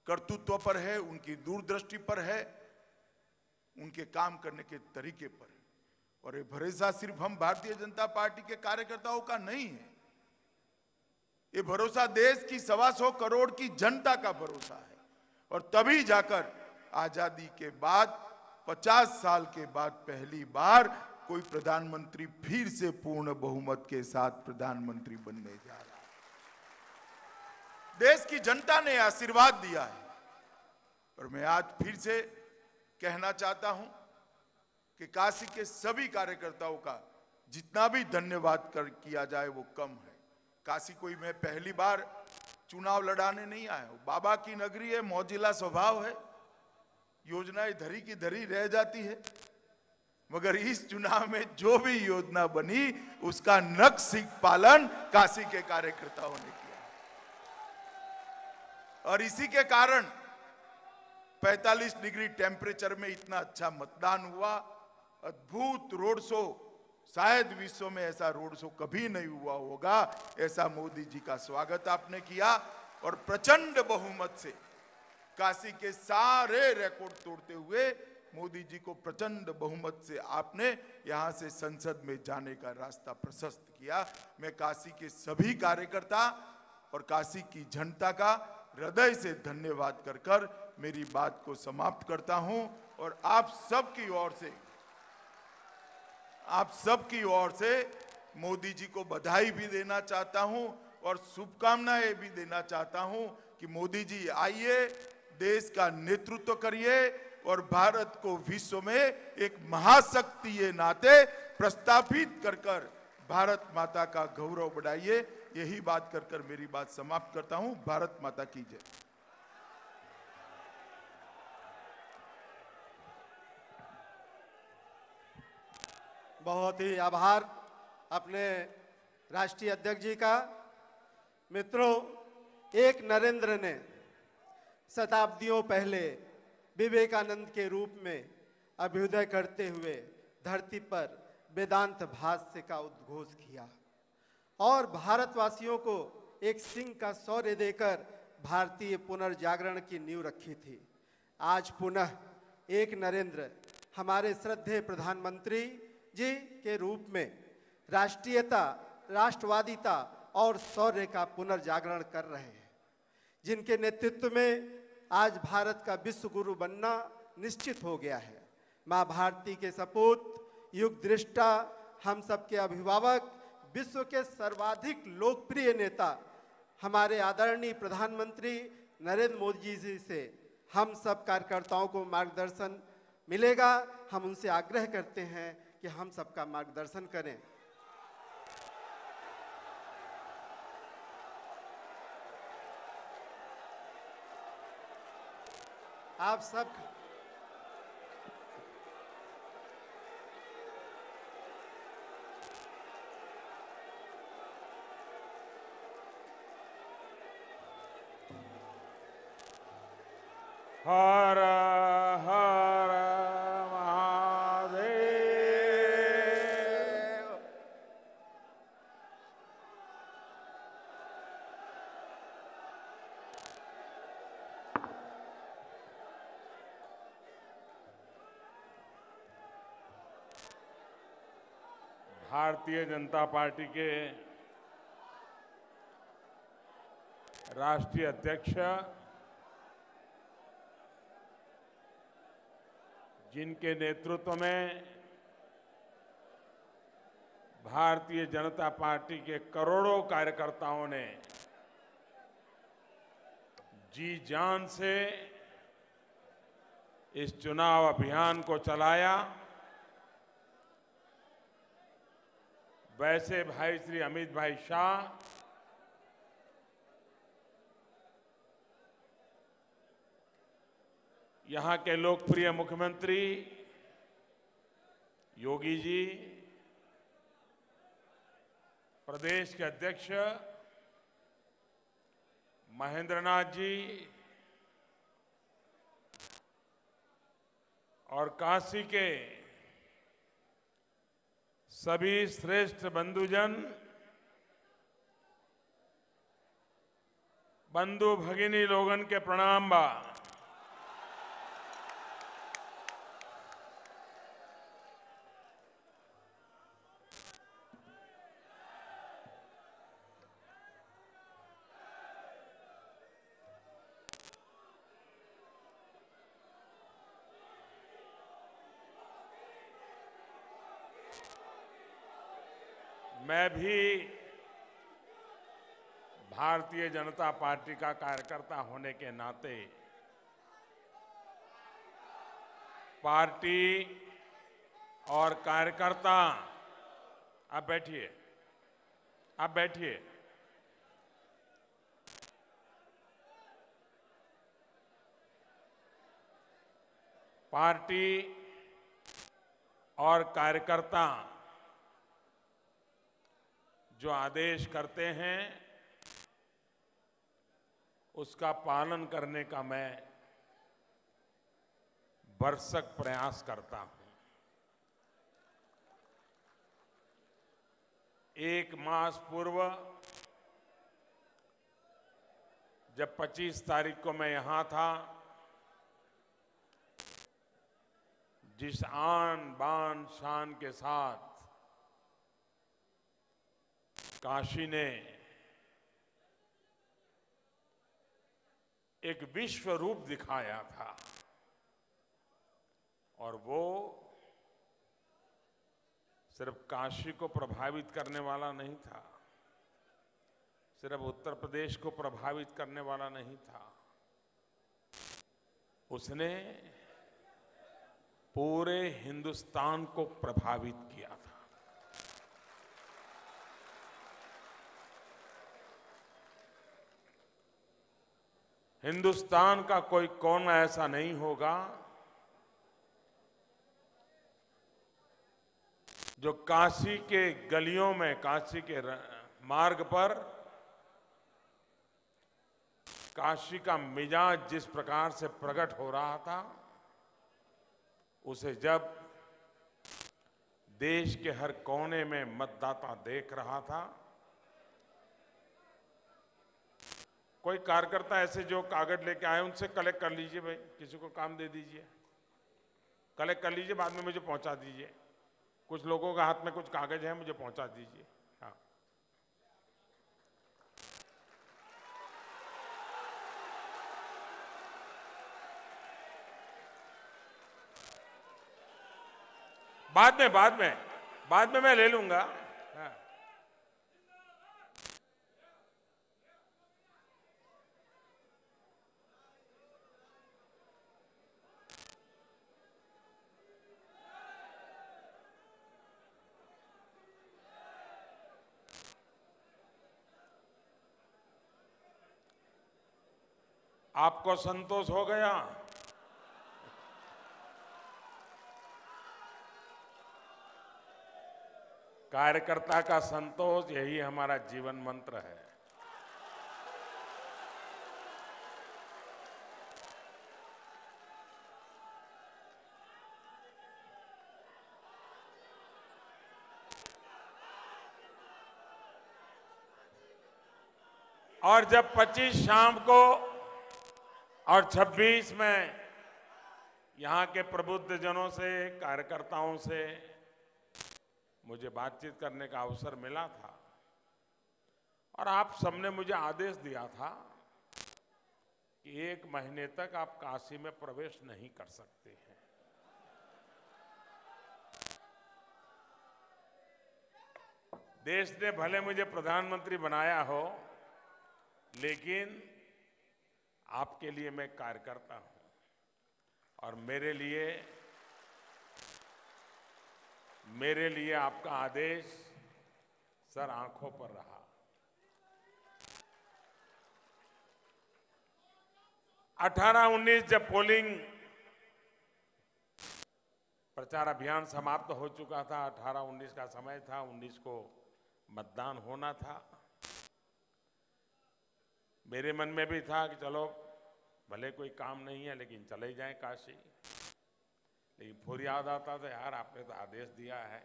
कर्तृत्व पर है, उनकी दूरदृष्टि पर है, उनके काम करने के तरीके पर है। और ये भरोसा सिर्फ हम भारतीय जनता पार्टी के कार्यकर्ताओं का नहीं है, ये भरोसा देश की 125 करोड़ की जनता का भरोसा है। और तभी जाकर आजादी के बाद 50 साल के बाद पहली बार कोई प्रधानमंत्री फिर से पूर्ण बहुमत के साथ प्रधानमंत्री बनने जा रहा है। देश की जनता ने आशीर्वाद दिया है। और मैं आज फिर से कहना चाहता हूं कि काशी के सभी कार्यकर्ताओं का जितना भी धन्यवाद किया जाए वो कम है। काशी कोई मैं पहली बार चुनाव लड़ाने नहीं आया हूं, बाबा की नगरी है, मौजिला स्वभाव है, योजनाएं धरी की धरी रह जाती है, मगर इस चुनाव में जो भी योजना बनी उसका नक्शे पालन काशी के कार्यकर्ताओं ने किया। और इसी के कारण 45 डिग्री टेम्परेचर में इतना अच्छा मतदान हुआ, अद्भुत रोड शो, शायद विश्व में ऐसा रोड शो कभी नहीं हुआ होगा, ऐसा मोदी जी का स्वागत आपने किया। और प्रचंड बहुमत से काशी के सारे रिकॉर्ड तोड़ते हुए मोदी जी को प्रचंड बहुमत से आपने यहां से संसद में जाने का रास्ता प्रशस्त किया। मैं काशी के सभी कार्यकर्ता और काशी की जनता का हृदय से धन्यवाद कर मेरी बात को समाप्त करता हूं। और आप सबकी ओर से मोदी जी को बधाई भी देना चाहता हूं और शुभकामनाएं भी देना चाहता हूं कि मोदी जी आइए, देश का नेतृत्व करिए और भारत को विश्व में एक महाशक्ति के नाते प्रस्थापित कर भारत माता का गौरव बढ़ाइए। यही बात कर मेरी बात समाप्त करता हूं। भारत माता की जय। बहुत ही आभार अपने राष्ट्रीय अध्यक्ष जी का। मित्रों, एक नरेंद्र ने शताब्दियों पहले विवेकानंद के रूप में अभ्युदय करते हुए धरती पर वेदांत भाष्य का उद्घोष किया और भारतवासियों को एक सिंह का शौर्य देकर भारतीय पुनर्जागरण की नींव रखी थी। आज पुनः एक नरेंद्र हमारे श्रद्धेय प्रधानमंत्री जी के रूप में राष्ट्रीयता, राष्ट्रवादिता और शौर्य का पुनर्जागरण कर रहे हैं, जिनके नेतृत्व में आज भारत का विश्व गुरु बनना निश्चित हो गया है। मां भारती के सपूत, युग दृष्टा, हम सबके अभिभावक, विश्व के सर्वाधिक लोकप्रिय नेता हमारे आदरणीय प्रधानमंत्री नरेंद्र मोदी जी से हम सब कार्यकर्ताओं को मार्गदर्शन मिलेगा। हम उनसे आग्रह करते हैं कि हम सबका मार्गदर्शन करें। आप सब हर हर महादेव। भारतीय जनता पार्टी के राष्ट्रीय अध्यक्ष, जिनके नेतृत्व में भारतीय जनता पार्टी के करोड़ों कार्यकर्ताओं ने जी जान से इस चुनाव अभियान को चलाया, वैसे भाई श्री अमित भाई शाह यहां के लोकप्रिय मुख्यमंत्री योगी जी, प्रदेश के अध्यक्ष महेंद्रनाथ जी और काशी के सभी श्रेष्ठ बंधुजन, बंधु भगिनी लोगन के प्रणाम बा। मैं भी भारतीय जनता पार्टी का कार्यकर्ता होने के नाते पार्टी और कार्यकर्ता, आप बैठिए, आप बैठिए, पार्टी और कार्यकर्ता जो आदेश करते हैं उसका पालन करने का मैं भरसक प्रयास करता हूं। एक मास पूर्व जब 25 तारीख को मैं यहां था, जिस आन बान शान के साथ काशी ने एक विश्व रूप दिखाया था, और वो सिर्फ काशी को प्रभावित करने वाला नहीं था, सिर्फ उत्तर प्रदेश को प्रभावित करने वाला नहीं था, उसने पूरे हिंदुस्तान को प्रभावित किया था। हिंदुस्तान का कोई कोना ऐसा नहीं होगा जो काशी के गलियों में, काशी के मार्ग पर काशी का मिजाज जिस प्रकार से प्रकट हो रहा था, उसे जब देश के हर कोने में मतदाता देख रहा था, कोई कार्यकर्ता ऐसे जो कागज लेके आए उनसे कलेक्ट कर लीजिए, भाई किसी को काम दे दीजिए, कलेक्ट कर लीजिए, बाद में मुझे पहुंचा दीजिए। कुछ लोगों के हाथ में कुछ कागज है, मुझे पहुंचा दीजिए। हाँ, बाद में मैं ले लूंगा। हाँ। आपको संतोष हो गया? कार्यकर्ता का संतोष, यही हमारा जीवन मंत्र है। और जब 25 शाम को और 26 में यहां के प्रबुद्धजनों से, कार्यकर्ताओं से मुझे बातचीत करने का अवसर मिला था और आप सबने मुझे आदेश दिया था कि 1 महीने तक आप काशी में प्रवेश नहीं कर सकते हैं। देश ने भले मुझे प्रधानमंत्री बनाया हो, लेकिन आपके लिए मैं कार्यकर्ता हूं और मेरे लिए आपका आदेश सर आंखों पर रहा। 18-19 जब पोलिंग प्रचार अभियान समाप्त हो चुका था, 18-19 का समय था, 19 को मतदान होना था, मेरे मन में भी था कि चलो भले कोई काम नहीं है लेकिन चले जाएं काशी। लेकिन फिर याद आता था, यार आपने तो आदेश दिया है,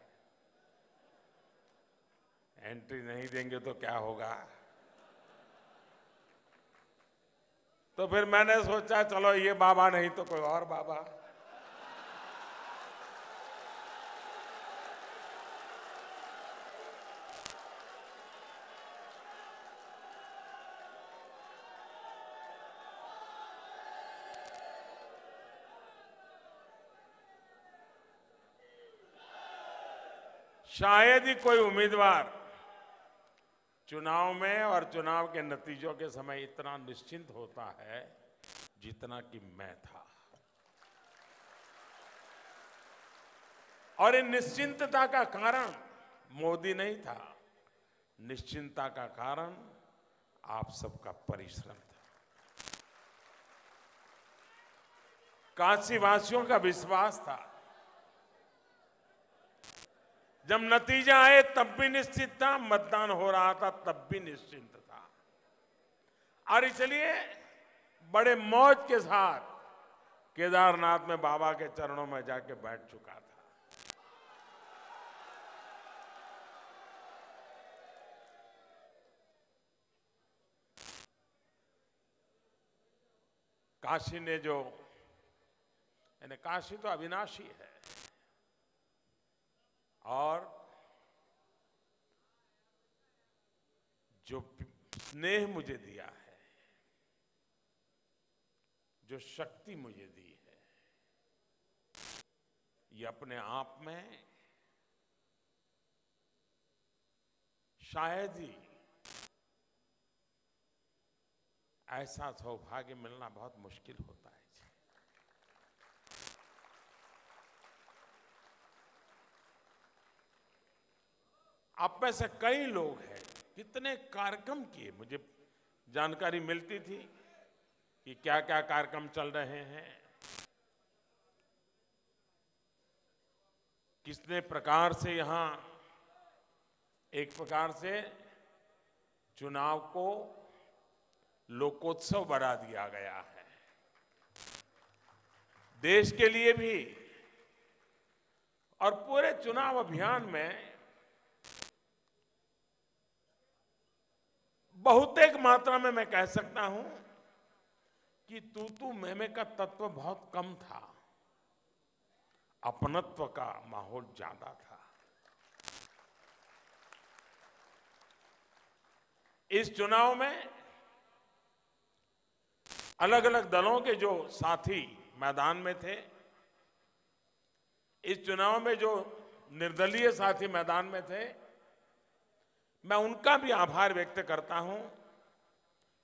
एंट्री नहीं देंगे तो क्या होगा। तो फिर मैंने सोचा चलो ये बाबा नहीं तो कोई और बाबा। शायद ही कोई उम्मीदवार चुनाव में और चुनाव के नतीजों के समय इतना निश्चिंत होता है जितना कि मैं था। और इन निश्चिंतता का कारण मोदी नहीं था, निश्चिंतता का कारण आप सबका परिश्रम था, काशी वासियों का विश्वास था। जब नतीजा आए तब भी निश्चित था, मतदान हो रहा था तब भी निश्चिंत था, और इसलिए बड़े मौज के साथ केदारनाथ में बाबा के चरणों में जाके बैठ चुका था। काशी ने जो, यानी काशी तो अविनाशी है, और जो स्नेह मुझे दिया है, जो शक्ति मुझे दी है, ये अपने आप में शायद ही ऐसा सौभाग्य मिलना बहुत मुश्किल होता है। आप में से कई लोग हैं, कितने कार्यक्रम किए, मुझे जानकारी मिलती थी कि क्या क्या कार्यक्रम चल रहे हैं, कितने प्रकार से यहां एक प्रकार से चुनाव को लोकोत्सव बढ़ा दिया गया है। देश के लिए भी और पूरे चुनाव अभियान में बहुतेक मात्रा में मैं कह सकता हूं कि तू मैं का तत्व बहुत कम था, अपनत्व का माहौल ज्यादा था। इस चुनाव में अलग अलग दलों के जो साथी मैदान में थे, इस चुनाव में जो निर्दलीय साथी मैदान में थे, मैं उनका भी आभार व्यक्त करता हूं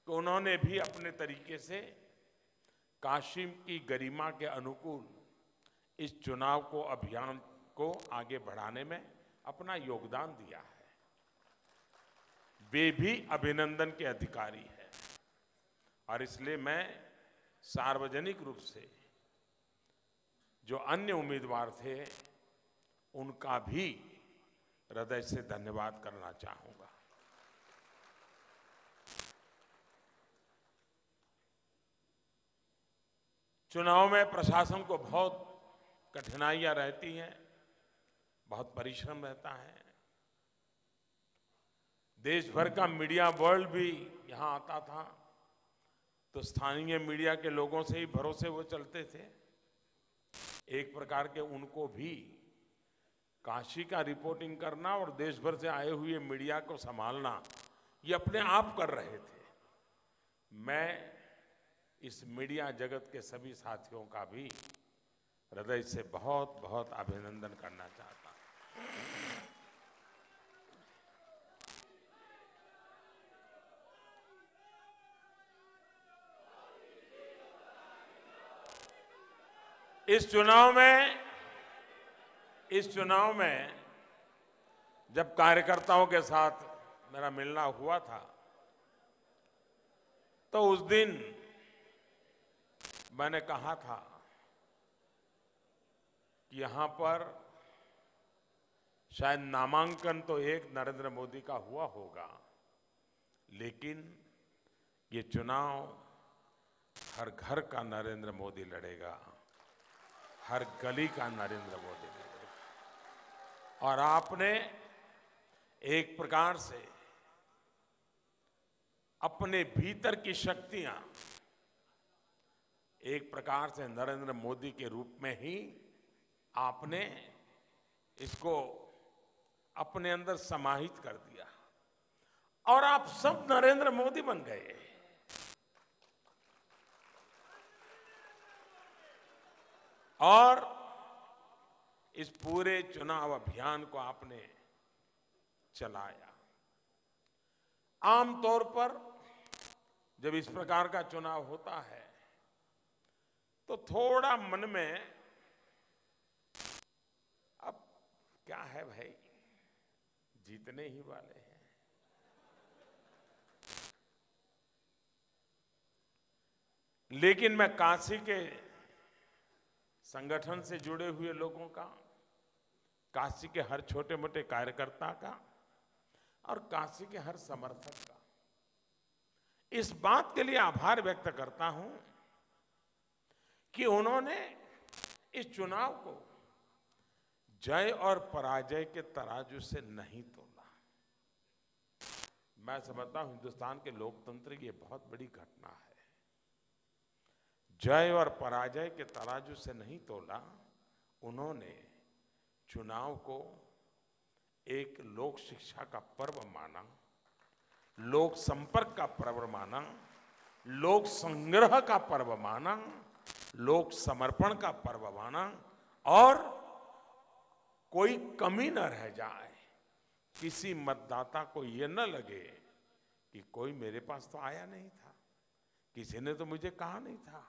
कि उन्होंने भी अपने तरीके से काशी की गरिमा के अनुकूल इस चुनाव को, अभियान को आगे बढ़ाने में अपना योगदान दिया है। वे भी अभिनंदन के अधिकारी हैं और इसलिए मैं सार्वजनिक रूप से जो अन्य उम्मीदवार थे उनका भी हृदय से धन्यवाद करना चाहूंगा। चुनाव में प्रशासन को बहुत कठिनाइयां रहती हैं, बहुत परिश्रम रहता है। देश भर का मीडिया वर्ल्ड भी यहां आता था तो स्थानीय मीडिया के लोगों से ही भरोसे वो चलते थे। एक प्रकार के उनको भी काशी का रिपोर्टिंग करना और देश भर से आए हुए मीडिया को संभालना ये अपने आप कर रहे थे। मैं इस मीडिया जगत के सभी साथियों का भी हृदय से बहुत बहुत अभिनंदन करना चाहता हूं। इस चुनाव में जब कार्यकर्ताओं के साथ मेरा मिलना हुआ था तो उस दिन मैंने कहा था कि यहां पर शायद नामांकन तो एक नरेंद्र मोदी का हुआ होगा, लेकिन ये चुनाव हर घर का नरेंद्र मोदी लड़ेगा, हर गली का नरेंद्र मोदी लड़ेगा। और आपने एक प्रकार से अपने भीतर की शक्तियां एक प्रकार से नरेंद्र मोदी के रूप में ही आपने इसको अपने अंदर समाहित कर दिया और आप सब नरेंद्र मोदी बन गए। और इस पूरे चुनाव अभियान को आपने चलाया। आमतौर पर जब इस प्रकार का चुनाव होता है तो थोड़ा मन में अब क्या है भाई, जीतने ही वाले हैं। लेकिन मैं काशी के संगठन से जुड़े हुए लोगों का, काशी के हर छोटे मोटे कार्यकर्ता का और काशी के हर समर्थक का इस बात के लिए आभार व्यक्त करता हूं कि उन्होंने इस चुनाव को जय और पराजय के तराजू से नहीं तोला। मैं समझता हूं हिंदुस्तान के लोकतंत्र की ये बहुत बड़ी घटना है। जय और पराजय के तराजू से नहीं तोला, उन्होंने चुनाव को एक लोक शिक्षा का पर्व माना, लोक संपर्क का पर्व माना, लोक संग्रह का पर्व माना, लोक समर्पण का पर्व माना और कोई कमी न रह जाए, किसी मतदाता को ये न लगे कि कोई मेरे पास तो आया नहीं था, किसी ने तो मुझे कहा नहीं था।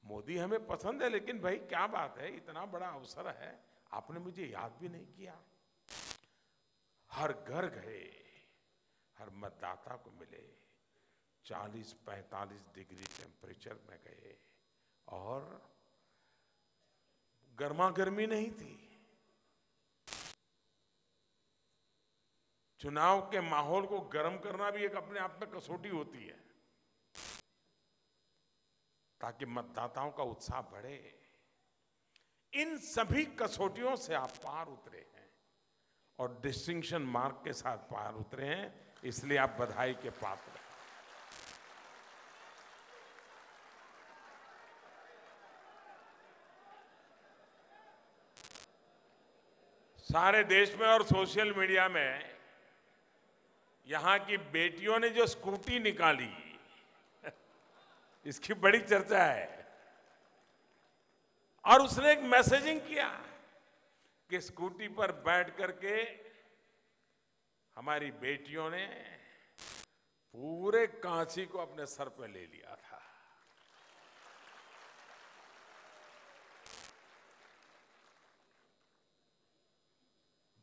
मोदी हमें पसंद है, लेकिन भाई क्या बात है, इतना बड़ा अवसर है, आपने मुझे याद भी नहीं किया। हर घर गए, हर मतदाता को मिले, 40-45 डिग्री टेम्परेचर में गए और गर्मा गर्मी नहीं थी। चुनाव के माहौल को गर्म करना भी एक अपने आप में कसौटी होती है ताकि मतदाताओं का उत्साह बढ़े। इन सभी कसौटियों से आप पार उतरे हैं और डिस्टिंक्शन मार्क के साथ पार उतरे हैं, इसलिए आप बधाई के पात्र हैं। सारे देश में और सोशल मीडिया में यहां की बेटियों ने जो स्कूटी निकाली इसकी बड़ी चर्चा है। और उसने एक मैसेजिंग किया कि स्कूटी पर बैठ करके हमारी बेटियों ने पूरे कांची को अपने सर पे ले लिया था।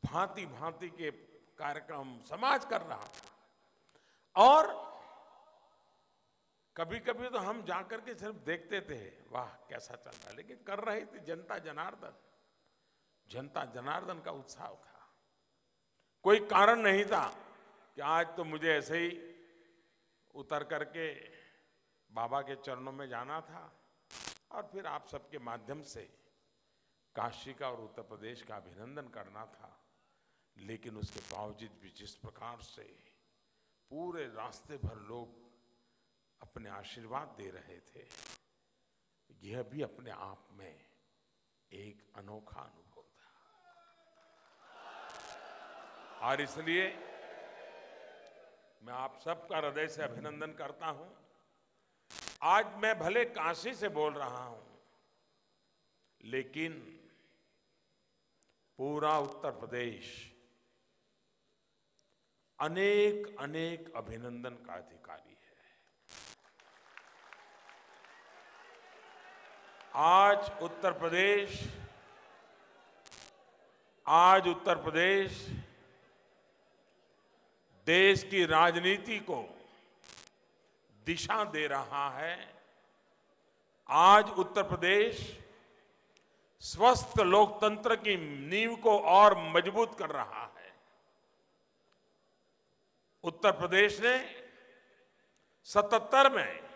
भांति भांति के कार्यक्रम समाज कर रहा था और कभी कभी तो हम जाकर के सिर्फ देखते थे, वाह कैसा चल रहा है, लेकिन कर रही थी जनता जनार्दन। जनता जनार्दन का उत्साह था। कोई कारण नहीं था कि आज तो मुझे ऐसे ही उतर करके बाबा के चरणों में जाना था और फिर आप सबके माध्यम से काशी का और उत्तर प्रदेश का अभिनंदन करना था। लेकिन उसके बावजूद भी जिस प्रकार से पूरे रास्ते भर लोग अपने आशीर्वाद दे रहे थे, यह भी अपने आप में एक अनोखा अनुभव था। और इसलिए मैं आप सबका हृदय से अभिनंदन करता हूं। आज मैं भले काशी से बोल रहा हूं, लेकिन पूरा उत्तर प्रदेश अनेक अनेक अभिनंदन का अधिकारी है। आज उत्तर प्रदेश देश की राजनीति को दिशा दे रहा है। आज उत्तर प्रदेश स्वस्थ लोकतंत्र की नींव को और मजबूत कर रहा है। उत्तर प्रदेश ने 77 में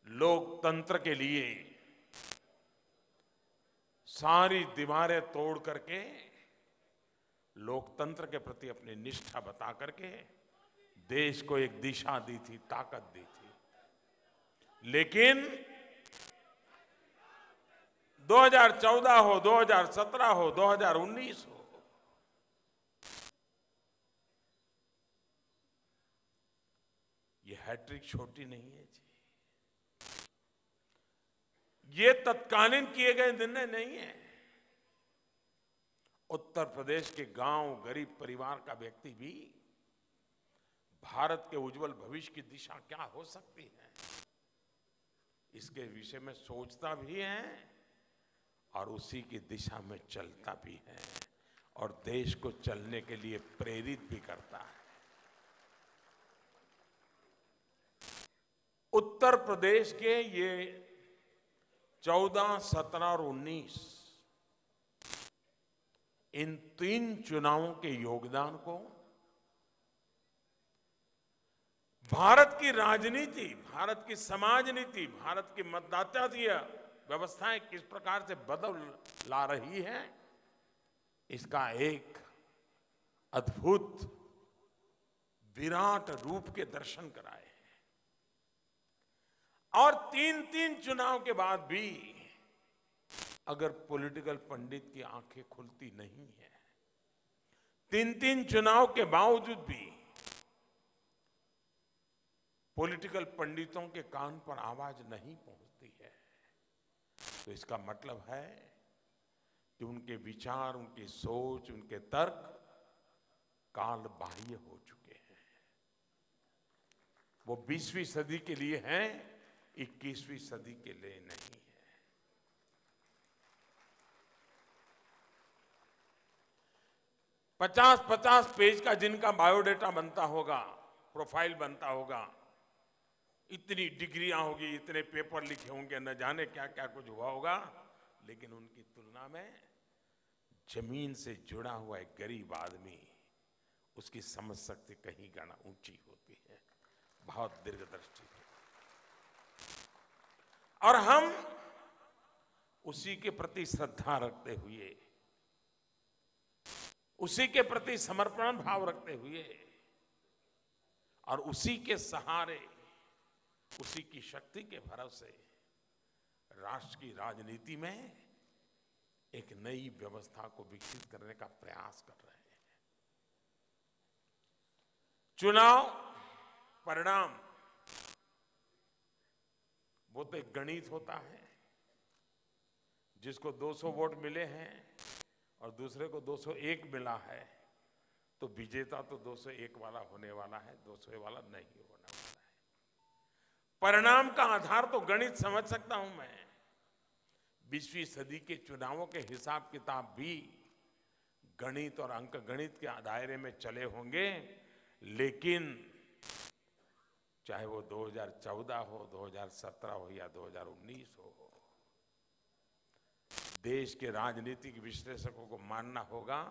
लोकतंत्र के लिए सारी दीवारें तोड़ करके लोकतंत्र के प्रति अपनी निष्ठा बता करके देश को एक दिशा दी थी, ताकत दी थी। लेकिन 2014 हो, 2017 हो, 2019 हो, ये हैट्रिक छोटी नहीं है जी। ये तत्कालीन किए गए निर्णय नहीं है। उत्तर प्रदेश के गांव, गरीब परिवार का व्यक्ति भी भारत के उज्जवल भविष्य की दिशा क्या हो सकती है, इसके विषय में सोचता भी है और उसी की दिशा में चलता भी है और देश को चलने के लिए प्रेरित भी करता है। उत्तर प्रदेश के ये 14, 17 और 19 इन 3 चुनावों के योगदान को भारत की राजनीति, भारत की समाज नीति, भारत की मतदाताकीय व्यवस्थाएं किस प्रकार से बदल ला रही है, इसका एक अद्भुत विराट रूप के दर्शन कराए हैं। और 3 चुनाव के बाद भी अगर पॉलिटिकल पंडित की आंखें खुलती नहीं है, 3 चुनाव के बावजूद भी पॉलिटिकल पंडितों के कान पर आवाज नहीं पहुंचती है, तो इसका मतलब है कि उनके विचार, उनकी सोच, उनके तर्क काल बाह्य हो चुके हैं। वो 20वीं सदी के लिए हैं, 21वीं सदी के लिए नहीं है। पचास पेज का जिनका बायोडेटा बनता होगा, प्रोफाइल बनता होगा, इतनी डिग्रियां होगी, इतने पेपर लिखे होंगे, न जाने क्या क्या कुछ हुआ होगा, लेकिन उनकी तुलना में जमीन से जुड़ा हुआ एक गरीब आदमी, उसकी समझ शक्ति कहीं गना ऊंची होती है, बहुत दीर्घदृष्टि है। और हम उसी के प्रति श्रद्धा रखते हुए, उसी के प्रति समर्पण भाव रखते हुए और उसी के सहारे, उसी की शक्ति के भरोसे राष्ट्र की राजनीति में एक नई व्यवस्था को विकसित करने का प्रयास कर रहे हैं। चुनाव परिणाम वो तो एक गणित होता है। जिसको 200 वोट मिले हैं और दूसरे को 201 मिला है तो विजेता तो 201 वाला होने वाला है, 200 वाला नहीं होने वाला है। परिणाम का आधार तो गणित समझ सकता हूं मैं। 20वीं सदी के चुनावों के हिसाब किताब भी गणित और अंक गणित के दायरे में चले होंगे, लेकिन चाहे वो 2014 हो, 2017 हो या 2019 हो, देश के राजनीतिक विश्लेषकों को मानना होगा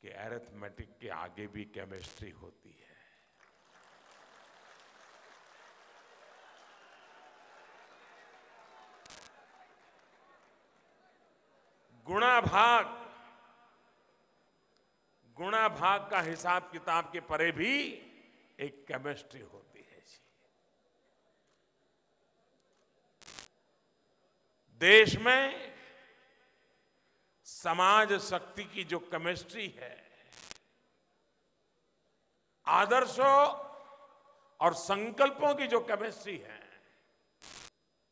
कि अरिथमेटिक के आगे भी केमिस्ट्री होती है। गुणा भाग का हिसाब किताब के परे भी एक केमिस्ट्री होती है जी। देश में समाज शक्ति की जो केमिस्ट्री है, आदर्शों और संकल्पों की जो केमिस्ट्री है,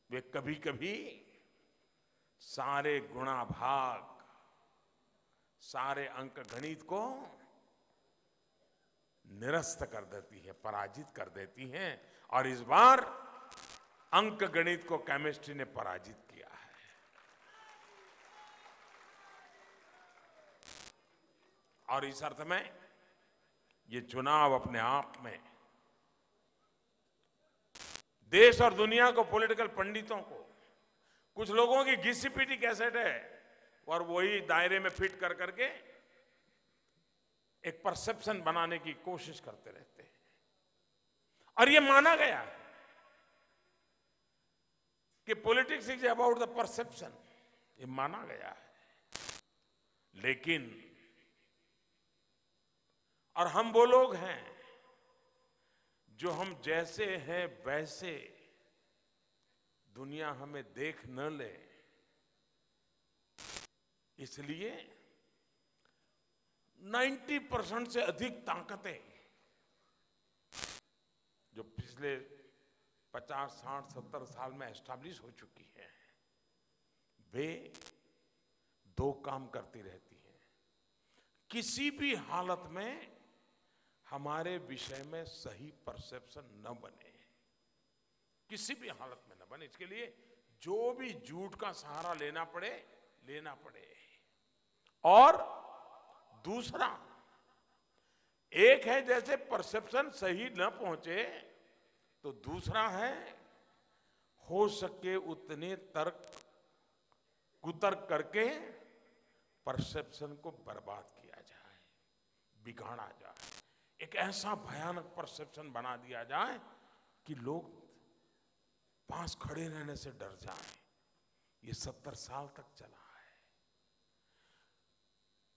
वे कभी कभी सारे गुणा भाग, सारे अंक गणित को निरस्त कर देती है, पराजित कर देती हैं। और इस बार अंक गणित को केमिस्ट्री ने पराजित किया है। और इस अर्थ में ये चुनाव अपने आप में देश और दुनिया को, पॉलिटिकल पंडितों को, कुछ लोगों की घिसी पीटी कैसेट है और वही दायरे में फिट कर करके एक परसेप्शन बनाने की कोशिश करते रहते हैं। और ये माना गया है कि politics is about the perception, ये माना गया है। लेकिन और हम वो लोग हैं जो हम जैसे हैं वैसे दुनिया हमें देख न ले, इसलिए 90% से अधिक ताकतें जो पिछले 50, 60, 70 साल में एस्टैब्लिश हो चुकी हैं, वे दो काम करती रहती हैं। किसी भी हालत में हमारे विषय में सही परसेप्शन न बने, किसी भी हालत में न बने, इसके लिए जो भी झूठ का सहारा लेना पड़े। और दूसरा, एक है जैसे परसेप्शन सही न पहुंचे, तो दूसरा है हो सके उतने कुतर्क करके परसेप्शन को बर्बाद किया जाए, बिगाड़ा जाए, एक ऐसा भयानक परसेप्शन बना दिया जाए कि लोग पास खड़े रहने से डर जाएं। ये 70 साल तक चला है।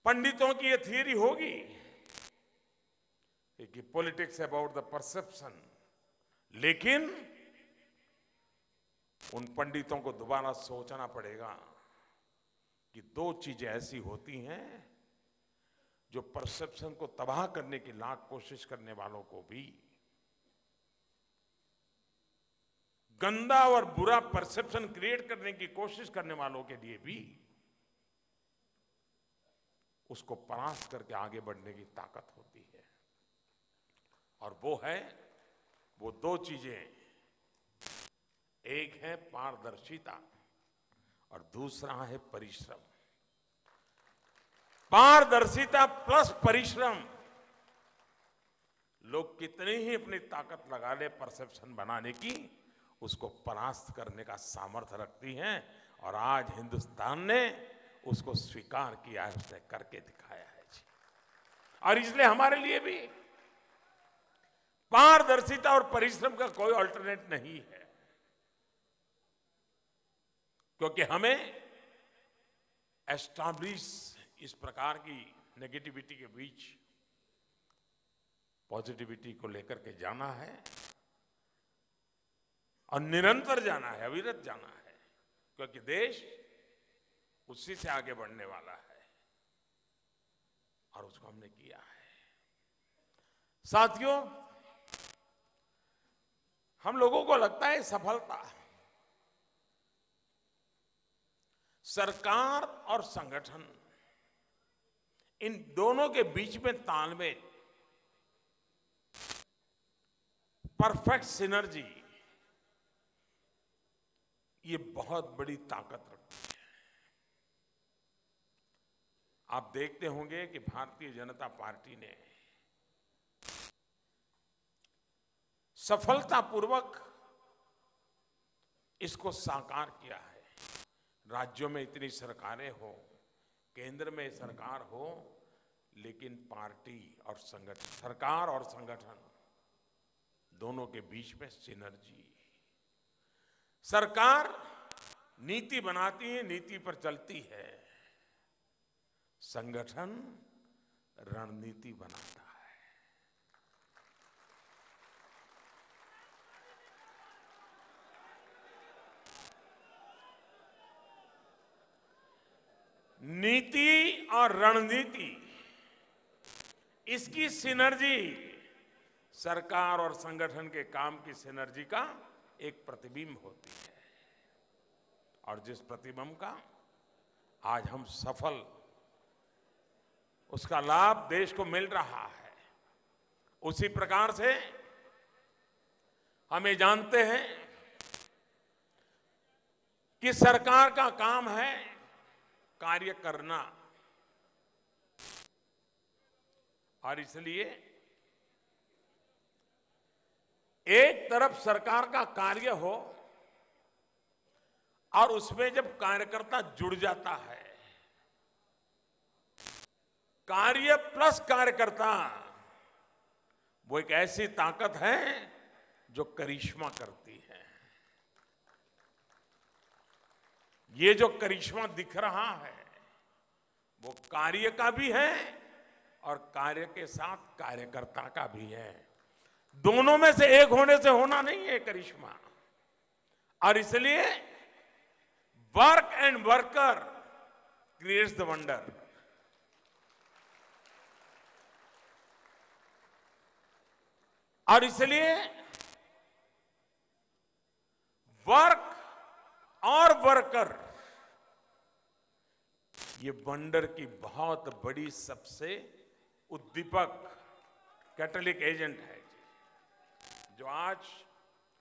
पंडितों की ये थियरी होगी कि पॉलिटिक्स अबाउट द परसेप्शन, लेकिन उन पंडितों को दोबारा सोचना पड़ेगा कि दो चीजें ऐसी होती हैं जो परसेप्शन को तबाह करने की लाख कोशिश करने वालों को भी, गंदा और बुरा परसेप्शन क्रिएट करने की कोशिश करने वालों के लिए भी उसको परास्त करके आगे बढ़ने की ताकत होती है। और वो दो चीजें, एक है पारदर्शिता और दूसरा है परिश्रम। पारदर्शिता प्लस परिश्रम, लोग कितनी ही अपनी ताकत लगा ले परसेप्शन बनाने की, उसको परास्त करने का सामर्थ्य रखती हैं। और आज हिंदुस्तान ने उसको स्वीकार किया है, उसने करके दिखाया है जी। और इसलिए हमारे लिए भी पारदर्शिता और परिश्रम का कोई अल्टरनेट नहीं है। क्योंकि हमें एस्टैब्लिश इस प्रकार की नेगेटिविटी के बीच पॉजिटिविटी को लेकर के जाना है और निरंतर जाना है, अविरत जाना है, क्योंकि देश उसी से आगे बढ़ने वाला है और उसको हमने किया है। साथियों, हम लोगों को लगता है सफलता सरकार और संगठन इन दोनों के बीच में तालमेल, परफेक्ट सिनर्जी, ये बहुत बड़ी ताकत रखती है। आप देखते होंगे कि भारतीय जनता पार्टी ने सफलतापूर्वक इसको साकार किया है। राज्यों में इतनी सरकारें हो, केंद्र में सरकार हो, लेकिन पार्टी और संगठन, सरकार और संगठन दोनों के बीच में सिनर्जी। सरकार नीति बनाती है, नीति पर चलती है, संगठन रणनीति बनाता है। नीति और रणनीति, इसकी सिनर्जी सरकार और संगठन के काम की सिनर्जी का एक प्रतिबिंब होती है और जिस प्रतिबिंब का आज हम सफल, उसका लाभ देश को मिल रहा है। उसी प्रकार से हमें जानते हैं कि सरकार का काम है कार्य करना और इसलिए एक तरफ सरकार का कार्य हो और उसमें जब कार्यकर्ता जुड़ जाता है, कार्य प्लस कार्यकर्ता, वो एक ऐसी ताकत है जो करिश्मा करती है। ये जो करिश्मा दिख रहा है वो कार्य का भी है और कार्य के साथ कार्यकर्ता का भी है। दोनों में से एक होने से होना नहीं है करिश्मा। और इसलिए work and worker creates the wonder. और इसलिए वर्क और वर्कर, ये वंडर की बहुत बड़ी सबसे उद्दीपक कैटलिक एजेंट है जो आज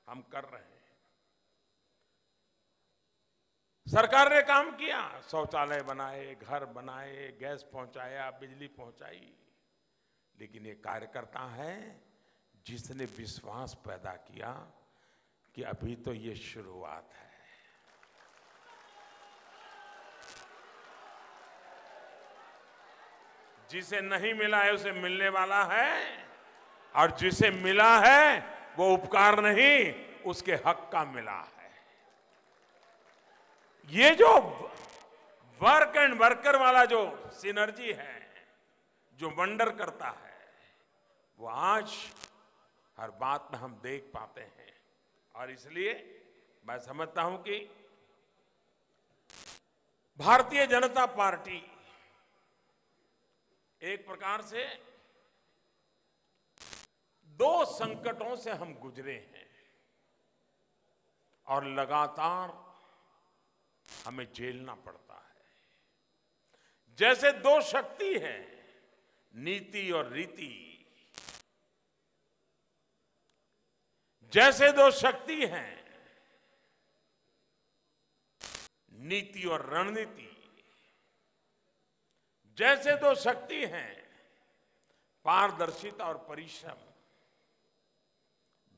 हम कर रहे हैं। सरकार ने काम किया, शौचालय बनाए, घर बनाए, गैस पहुंचाया, बिजली पहुंचाई, लेकिन ये कार्यकर्ता है जिसने विश्वास पैदा किया कि अभी तो ये शुरुआत है। जिसे नहीं मिला है उसे मिलने वाला है और जिसे मिला है वो उपकार नहीं, उसके हक का मिला है। ये जो वर्क एंड वर्कर वाला जो सिनर्जी है, जो वंडर करता है, वो आज हर बात में हम देख पाते हैं। और इसलिए मैं समझता हूं कि भारतीय जनता पार्टी एक प्रकार से दो संकटों से हम गुजरे हैं और लगातार हमें झेलना पड़ता है। जैसे दो शक्ति है, नीति और रीति, जैसे दो शक्ति हैं, नीति और रणनीति, जैसे दो शक्ति हैं, पारदर्शिता और परिश्रम,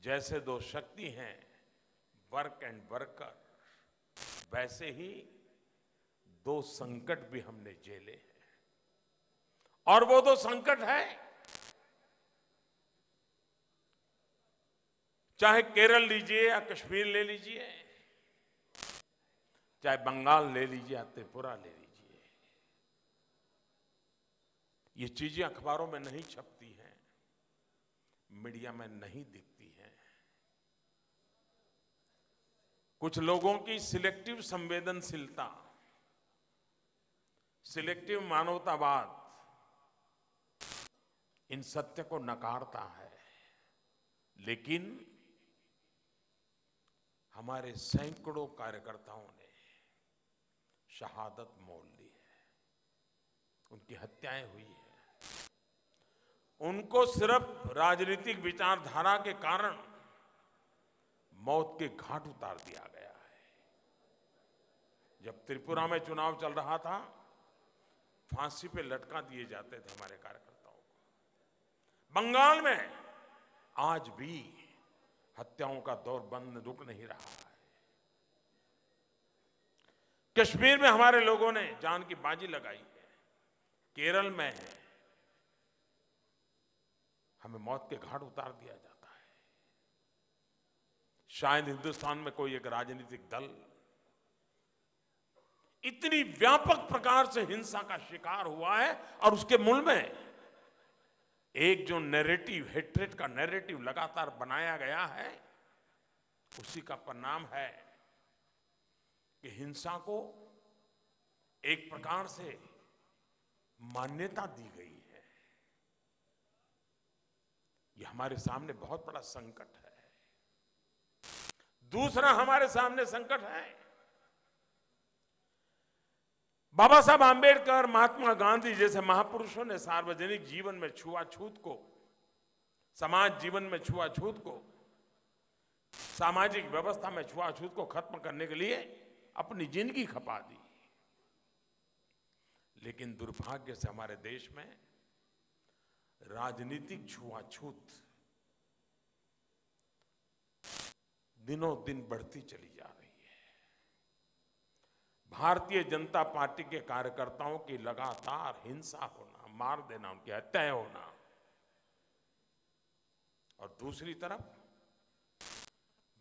जैसे दो शक्ति हैं, वर्क एंड वर्कर, वैसे ही दो संकट भी हमने झेले हैं। और वो दो संकट है, चाहे केरल लीजिए या कश्मीर ले लीजिए, चाहे बंगाल ले लीजिए या त्रिपुरा ले लीजिए, ये चीजें अखबारों में नहीं छपती हैं, मीडिया में नहीं दिखती हैं। कुछ लोगों की सिलेक्टिव संवेदनशीलता, सिलेक्टिव मानवतावाद इन सत्य को नकारता है, लेकिन हमारे सैकड़ों कार्यकर्ताओं ने शहादत मोल ली है, उनकी हत्याएं हुई हैं, उनको सिर्फ राजनीतिक विचारधारा के कारण मौत के घाट उतार दिया गया है। जब त्रिपुरा में चुनाव चल रहा था, फांसी पे लटका दिए जाते थे हमारे कार्यकर्ताओं को। बंगाल में आज भी हत्याओं का दौर बंद रुक नहीं रहा है। कश्मीर में हमारे लोगों ने जान की बाजी लगाई है, केरल में हमें मौत के घाट उतार दिया जाता है। शायद हिंदुस्तान में कोई एक राजनीतिक दल इतनी व्यापक प्रकार से हिंसा का शिकार हुआ है और उसके मूल में एक जो नैरेटिव, हेट्रेड का नैरेटिव लगातार बनाया गया है, उसी का परिणाम है कि हिंसा को एक प्रकार से मान्यता दी गई है। यह हमारे सामने बहुत बड़ा संकट है। दूसरा हमारे सामने संकट है, बाबा साहब आंबेडकर, महात्मा गांधी जैसे महापुरुषों ने सार्वजनिक जीवन में छुआछूत को, समाज जीवन में छुआछूत को, सामाजिक व्यवस्था में छुआछूत को खत्म करने के लिए अपनी जिंदगी खपा दी। लेकिन दुर्भाग्य से हमारे देश में राजनीतिक छुआछूत दिनों दिन बढ़ती चली जा रही है। भारतीय जनता पार्टी के कार्यकर्ताओं की लगातार हिंसा होना, मार देना, उनकी हत्याएं होना, और दूसरी तरफ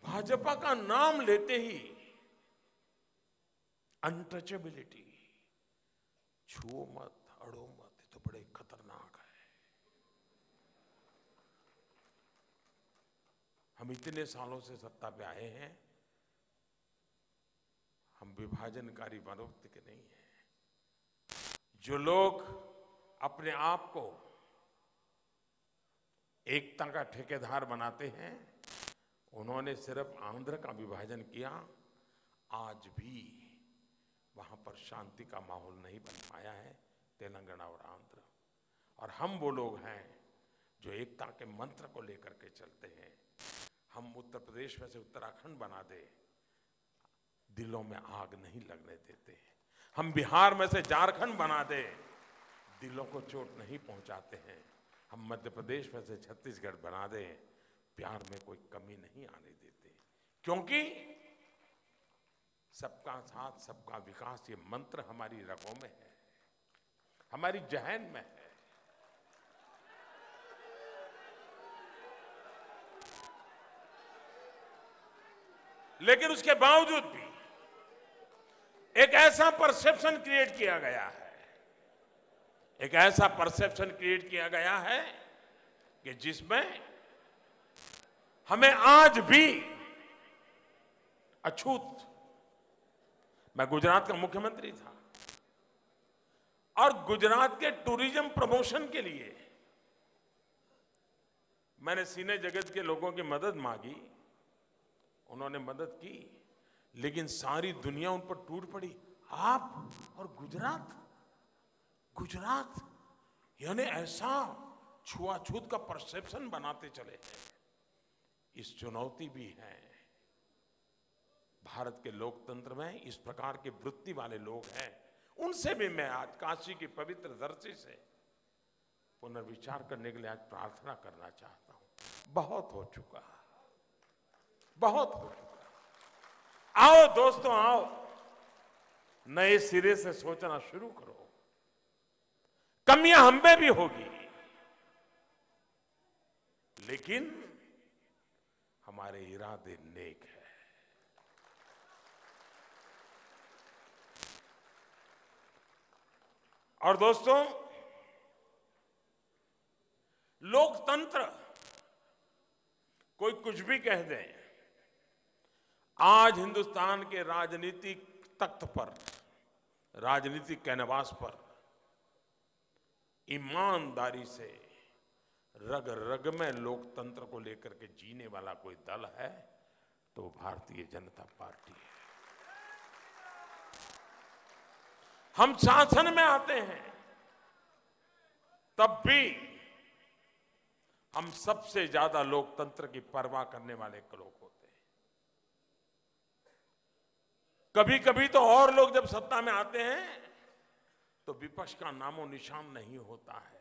भाजपा का नाम लेते ही अनटचेबिलिटी, छुओ मत, अड़ो मत, ये तो बड़े खतरनाक है। हम इतने सालों से सत्ता पे आए हैं, हम विभाजनकारी मनोवृत्ति के नहीं हैं। जो लोग अपने आप को एकता का ठेकेदार बनाते हैं, उन्होंने सिर्फ आंध्र का विभाजन किया, आज भी वहां पर शांति का माहौल नहीं बन पाया है, तेलंगाना और आंध्र। और हम वो लोग हैं जो एकता के मंत्र को लेकर के चलते हैं। हम उत्तर प्रदेश में से उत्तराखंड बना दे, दिलों में आग नहीं लगने देते हैं। हम बिहार में से झारखंड बना दे, दिलों को चोट नहीं पहुंचाते हैं। हम मध्य प्रदेश में से छत्तीसगढ़ बना दे, प्यार में कोई कमी नहीं आने देते, क्योंकि सबका साथ सबका विकास ये मंत्र हमारी रगों में है, हमारी जहन में है। लेकिन उसके बावजूद भी एक ऐसा परसेप्शन क्रिएट किया गया है, एक ऐसा परसेप्शन क्रिएट किया गया है कि जिसमें हमें आज भी अछूत। मैं गुजरात का मुख्यमंत्री था और गुजरात के टूरिज्म प्रमोशन के लिए मैंने सिने जगत के लोगों की मदद मांगी, उन्होंने मदद की, लेकिन सारी दुनिया उन पर टूट पड़ी। आप और गुजरात यानी ऐसा छुआछूत का परसेप्शन बनाते चले हैं। इस चुनौती भी है। भारत के लोकतंत्र में इस प्रकार के वृत्ति वाले लोग हैं, उनसे भी मैं आज काशी की पवित्र धरती से पुनर्विचार करने के लिए आज प्रार्थना करना चाहता हूं। बहुत हो चुका, बहुत हो चुका। आओ दोस्तों, आओ, नए सिरे से सोचना शुरू करो। कमियां हम में भी होगी, लेकिन हमारे इरादे नेक है। और दोस्तों, लोकतंत्र कोई कुछ भी कह दे, आज हिंदुस्तान के राजनीतिक तख्त पर, राजनीतिक कैनवास पर ईमानदारी से रग रग में लोकतंत्र को लेकर के जीने वाला कोई दल है तो भारतीय जनता पार्टी है। हम शासन में आते हैं तब भी हम सबसे ज्यादा लोकतंत्र की परवाह करने वाले लोग होते हैं। कभी कभी तो और लोग जब सत्ता में आते हैं तो विपक्ष का नामो निशान नहीं होता है।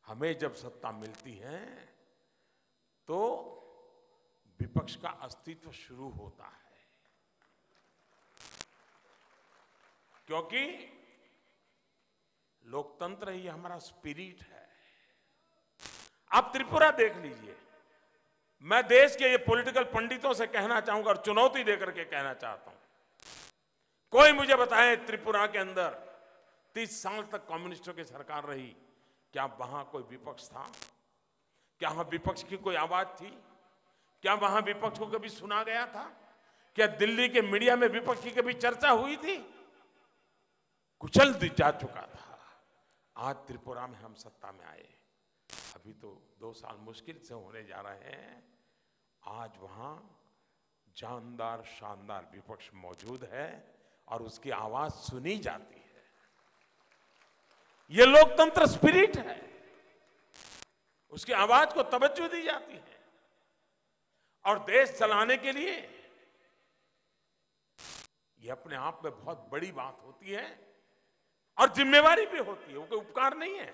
हमें जब सत्ता मिलती है तो विपक्ष का अस्तित्व शुरू होता है, क्योंकि लोकतंत्र ही हमारा स्पिरिट है। आप त्रिपुरा देख लीजिए। मैं देश के ये पॉलिटिकल पंडितों से कहना चाहूंगा और चुनौती देकर के कहना चाहता हूं, कोई मुझे बताए त्रिपुरा के अंदर 30 साल तक कम्युनिस्टों की सरकार रही, क्या वहां कोई विपक्ष था? क्या वहां विपक्ष की कोई आवाज थी? क्या वहां विपक्ष को कभी सुना गया था? क्या दिल्ली के मीडिया में विपक्ष की कभी चर्चा हुई थी? कुचल जा चुका था। आज त्रिपुरा में हम सत्ता में आए, अभी तो 2 साल मुश्किल से होने जा रहे हैं। आज वहां जानदार शानदार विपक्ष मौजूद है और उसकी आवाज सुनी जाती है। ये लोकतंत्र स्पिरिट है, उसकी आवाज को तवज्जो दी जाती है। और देश चलाने के लिए ये अपने आप में बहुत बड़ी बात होती है और जिम्मेवारी भी होती है, वो कोई उपकार नहीं है।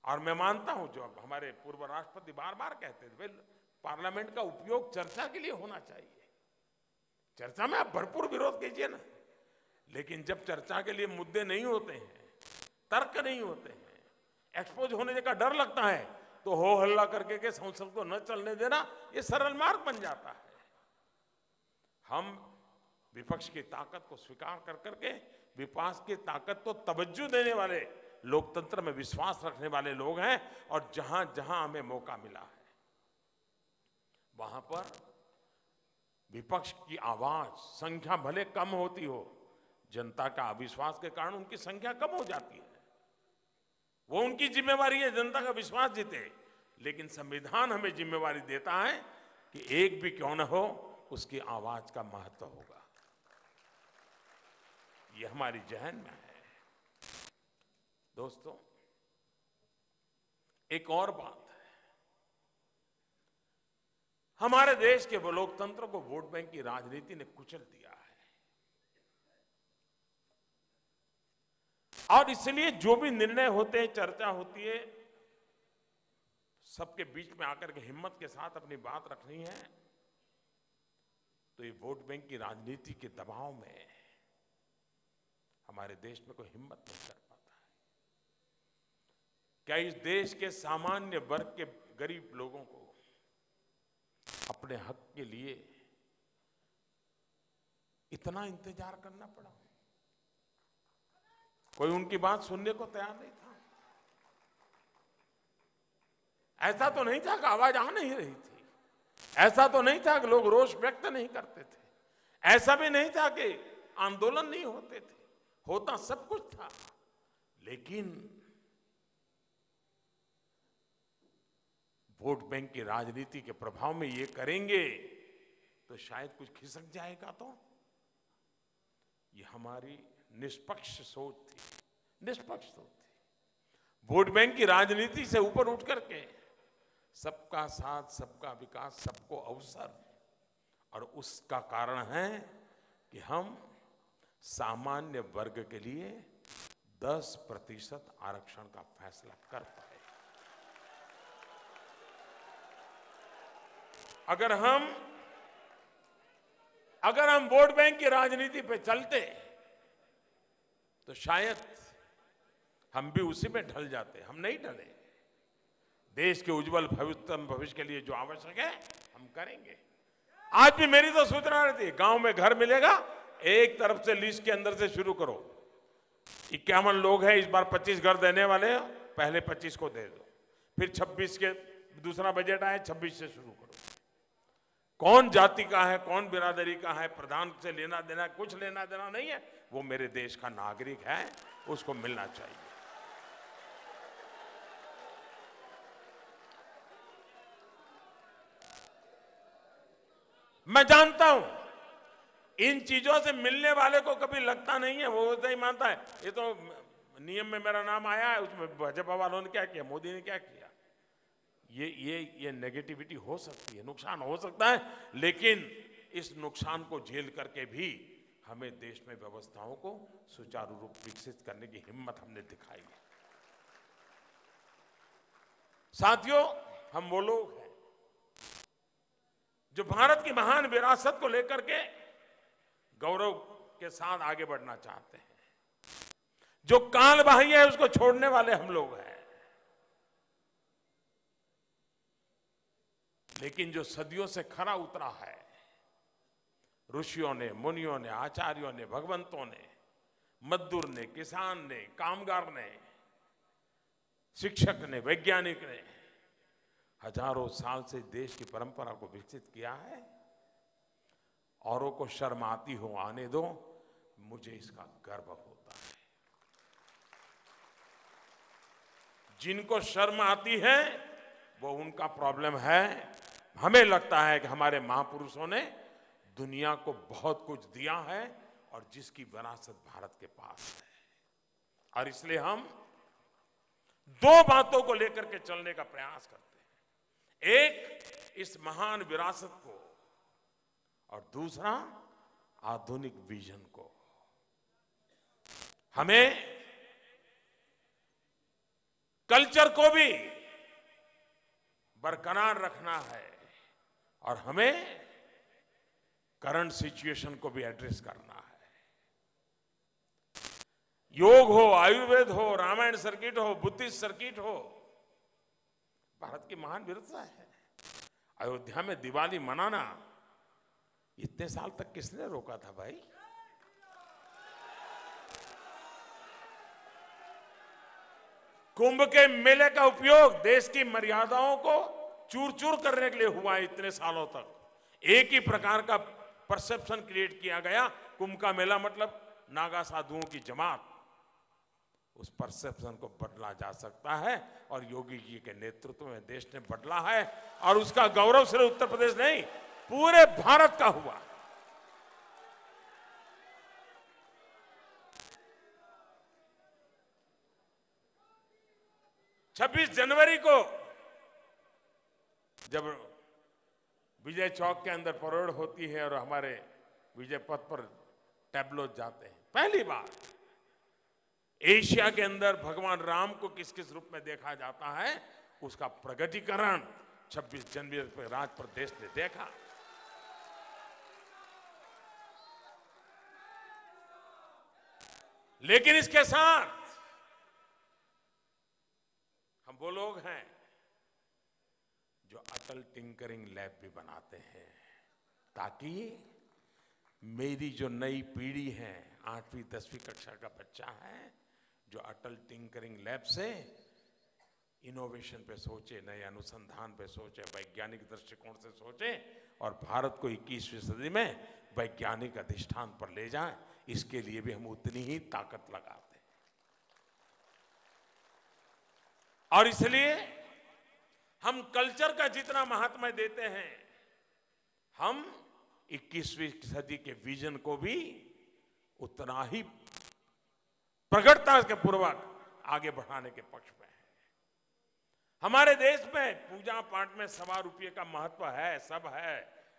और मैं मानता हूं, जो हमारे पूर्व राष्ट्रपति बार बार कहते थे, पार्लियामेंट का उपयोग चर्चा के लिए होना चाहिए। चर्चा में आप भरपूर विरोध कीजिए ना, लेकिन जब चर्चा के लिए मुद्दे नहीं होते हैं, तर्क नहीं होते हैं, एक्सपोज होने का डर लगता है, तो हो हल्ला करके के संसद को न चलने देना ये सरल मार्ग बन जाता है। हम विपक्ष की ताकत को स्वीकार कर करके विपक्ष की ताकत को तवज्जो देने वाले, लोकतंत्र में विश्वास रखने वाले लोग हैं। और जहां जहां हमें मौका मिला है वहां पर विपक्ष की आवाज, संख्या भले कम होती हो, जनता का अविश्वास के कारण उनकी संख्या कम हो जाती है। वो उनकी जिम्मेवारी है जनता का विश्वास जीते, लेकिन संविधान हमें जिम्मेवारी देता है कि एक भी क्यों न हो उसकी आवाज का महत्व होगा। ये हमारी जहन में है। दोस्तों, एक और बात है, हमारे देश के लोकतंत्र को वोट बैंक की राजनीति ने कुचल दिया है। और इसलिए जो भी निर्णय होते हैं, चर्चा होती है, सबके बीच में आकर के हिम्मत के साथ अपनी बात रखनी है, तो ये वोट बैंक की राजनीति के दबाव में हमारे देश में कोई हिम्मत नहीं कर पाता है। क्या इस देश के सामान्य वर्ग के गरीब लोगों को अपने हक के लिए इतना इंतजार करना पड़ा? कोई उनकी बात सुनने को तैयार नहीं था। ऐसा तो नहीं था कि आवाज आ नहीं रही थी, ऐसा तो नहीं था कि लोग रोष व्यक्त नहीं करते थे, ऐसा भी नहीं था कि आंदोलन नहीं होते थे, होता सब कुछ था। लेकिन वोट बैंक की राजनीति के प्रभाव में ये करेंगे तो शायद कुछ खिसक जाएगा। तो ये हमारी निष्पक्ष सोच थी, निष्पक्ष सोच थी। वोट बैंक की राजनीति से ऊपर उठ करके सबका साथ, सबका विकास, सबको अवसर, और उसका कारण है कि हम सामान्य वर्ग के लिए 10% आरक्षण का फैसला कर पाए। अगर हम वोट बैंक की राजनीति पे चलते तो शायद हम भी उसी में ढल जाते। हम नहीं ढले। देश के उज्जवल भविष्य के लिए जो आवश्यक है हम करेंगे। आज भी मेरी तो सूचना रहती है, गांव में घर मिलेगा, एक तरफ से लिस्ट के अंदर से शुरू करो। 51 लोग हैं, इस बार 25 घर देने वाले हैं, पहले 25 को दे दो, फिर 26 के दूसरा बजट आए, 26 से शुरू करो। कौन जाति का है, कौन बिरादरी का है, प्रधान से लेना देना, कुछ लेना देना नहीं है, वो मेरे देश का नागरिक है, उसको मिलना चाहिए। मैं जानता हूं इन चीजों से मिलने वाले को कभी लगता नहीं है, वो वैसे ही मानता है ये तो नियम में मेरा नाम आया है, उसमें भाजपा वालों ने क्या किया, मोदी ने क्या किया। ये नेगेटिविटी हो सकती है, नुकसान हो सकता है, लेकिन इस नुकसान को झेल करके भी हमें देश में व्यवस्थाओं को सुचारू रूप विकसित करने की हिम्मत हमने दिखाई है। साथियों, हम वो लोग हैं जो भारत की महान विरासत को लेकर के गौरव के साथ आगे बढ़ना चाहते हैं। जो कालबाह्य है उसको छोड़ने वाले हम लोग हैं, लेकिन जो सदियों से खरा उतरा है, ऋषियों ने, मुनियों ने, आचार्यों ने, भगवंतों ने, मजदूर ने, किसान ने, कामगार ने, शिक्षक ने, वैज्ञानिक ने हजारों साल से देश की परंपरा को विकसित किया है। औरों को शर्म आती हो आने दो, मुझे इसका गर्व होता है। जिनको शर्म आती है वो उनका प्रॉब्लम है। हमें लगता है कि हमारे महापुरुषों ने दुनिया को बहुत कुछ दिया है और जिसकी विरासत भारत के पास है, और इसलिए हम दो बातों को लेकर के चलने का प्रयास करते हैं। एक, इस महान विरासत को, और दूसरा, आधुनिक विजन को। हमें कल्चर को भी बरकरार रखना है और हमें करंट सिचुएशन को भी एड्रेस करना है। योग हो, आयुर्वेद हो, रामायण सर्किट हो, बुद्धिस्ट सर्किट हो, भारत की महान विरासत है। अयोध्या में दिवाली मनाना इतने साल तक किसने रोका था भाई? कुंभ के मेले का उपयोग देश की मर्यादाओं को चूर चूर करने के लिए हुआ है इतने सालों तक। एक ही प्रकार का परसेप्शन क्रिएट किया गया, कुंभ का मेला मतलब नागा साधुओं की जमात। उस परसेप्शन को बदला जा सकता है और योगी जी के नेतृत्व में देश ने बदला है, और उसका गौरव सिर्फ उत्तर प्रदेश नहीं, पूरे भारत का हुआ। छब्बीस जनवरी को जब विजय चौक के अंदर परेड होती है और हमारे विजय पथ पर टैब्लो जाते हैं, पहली बार एशिया के अंदर भगवान राम को किस किस रूप में देखा जाता है, उसका प्रगटीकरण 26 जनवरी पर राज प्रदेश ने देखा। लेकिन इसके साथ हम वो लोग हैं जो अटल टिंकरिंग लैब भी बनाते हैं, ताकि मेरी जो नई पीढ़ी है, 8वीं 10वीं कक्षा का बच्चा है, जो अटल टिंकरिंग लैब से इनोवेशन पे सोचे, नए अनुसंधान पे सोचे, वैज्ञानिक दृष्टिकोण से सोचे और भारत को 21वीं सदी में वैज्ञानिक अधिष्ठान पर ले जाए, इसके लिए भी हम उतनी ही ताकत लगाते हैं। और इसलिए हम कल्चर का जितना महत्व देते हैं, हम 21वीं सदी के विजन को भी उतना ही प्रगड़ता के पूर्वक आगे बढ़ाने के पक्ष में है। हमारे देश में पूजा पाठ में ₹1.25 का महत्व है, सब है,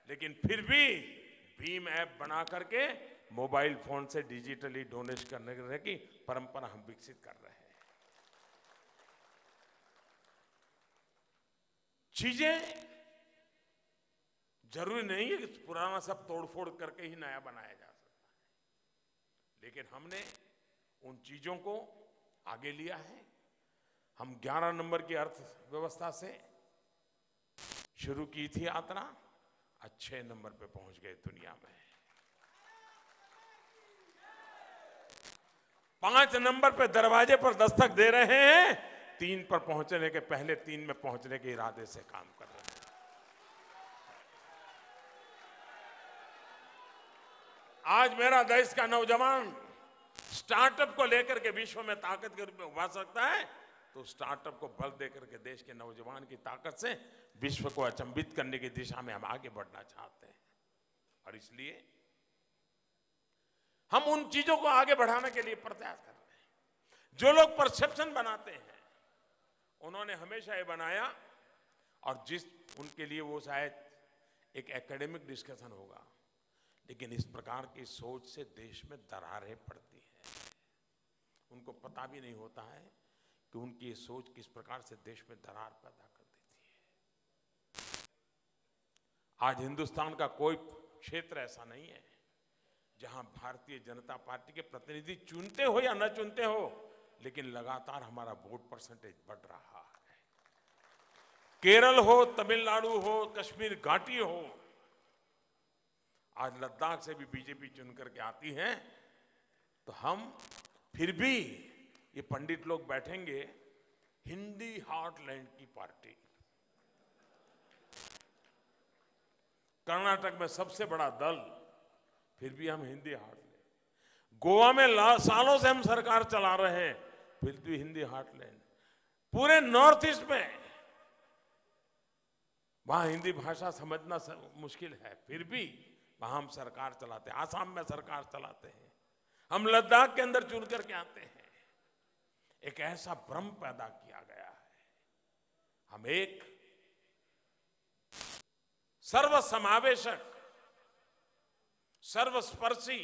लेकिन फिर भी भीम ऐप बना करके मोबाइल फोन से डिजिटली डोनेट करने की परंपरा हम विकसित कर रहे हैं। चीजें जरूरी नहीं है कि पुराना सब तोड़फोड़ करके ही नया बनाया जा सकता है, लेकिन हमने उन चीजों को आगे लिया है। हम 11 नंबर की अर्थव्यवस्था से शुरू की थी यात्रा, 6 नंबर पे पहुंच गए दुनिया में। 5 नंबर पे दरवाजे पर दस्तक दे रहे हैं, 3 पर पहुंचने के पहले 3 में पहुंचने के इरादे से काम कर रहे हैं। आज मेरा देश का नौजवान स्टार्टअप को लेकर के विश्व में ताकत के रूप में उभर सकता है, तो स्टार्टअप को बल देकर के देश के नौजवान की ताकत से विश्व को अचंभित करने की दिशा में हम आगे बढ़ना चाहते हैं। और इसलिए हम उन चीजों को आगे बढ़ाने के लिए प्रयास कर रहे हैं। जो लोग परसेप्शन बनाते हैं, उन्होंने हमेशा ये बनाया, और जिस उनके लिए वो शायद एक एकेडमिक डिस्कशन होगा, लेकिन इस प्रकार की सोच से देश में दरारें पड़ती हैं। उनको पता भी नहीं होता है कि उनकी ये सोच किस प्रकार से देश में दरार पैदा कर देती है। आज हिंदुस्तान का कोई क्षेत्र ऐसा नहीं है जहां भारतीय जनता पार्टी के प्रतिनिधि चुनते हो या न चुनते हो, लेकिन लगातार हमारा वोट परसेंटेज बढ़ रहा है। केरल हो, तमिलनाडु हो, कश्मीर घाटी हो, आज लद्दाख से भी बीजेपी चुन करके आती है, तो हम फिर भी ये पंडित लोग बैठेंगे, हिंदी हार्टलैंड की पार्टी। कर्नाटक में सबसे बड़ा दल, फिर भी हम हिंदी हार्टलैंड। गोवा में सालों से हम सरकार चला रहे हैं, फिर भी हिंदी हार्टलैंड। पूरे नॉर्थ ईस्ट में वहां हिंदी भाषा समझना मुश्किल है, फिर भी वहां हम सरकार चलाते हैं। आसाम में सरकार चलाते हैं, हम लद्दाख के अंदर चुन करके आते हैं। एक ऐसा भ्रम पैदा किया गया है। हम एक सर्वसमावेशक, सर्वस्पर्शी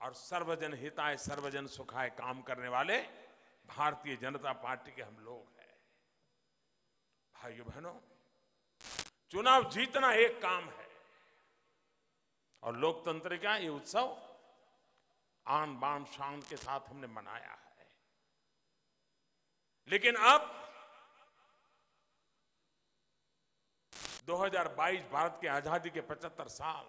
और सर्वजन हिताय सर्वजन सुखाय काम करने वाले भारतीय जनता पार्टी के हम लोग हैं। भाइयों बहनों, चुनाव जीतना एक काम है, और लोकतंत्र का ये उत्सव आन बान शान के साथ हमने मनाया है। लेकिन अब 2022 भारत की आजादी के 75 साल,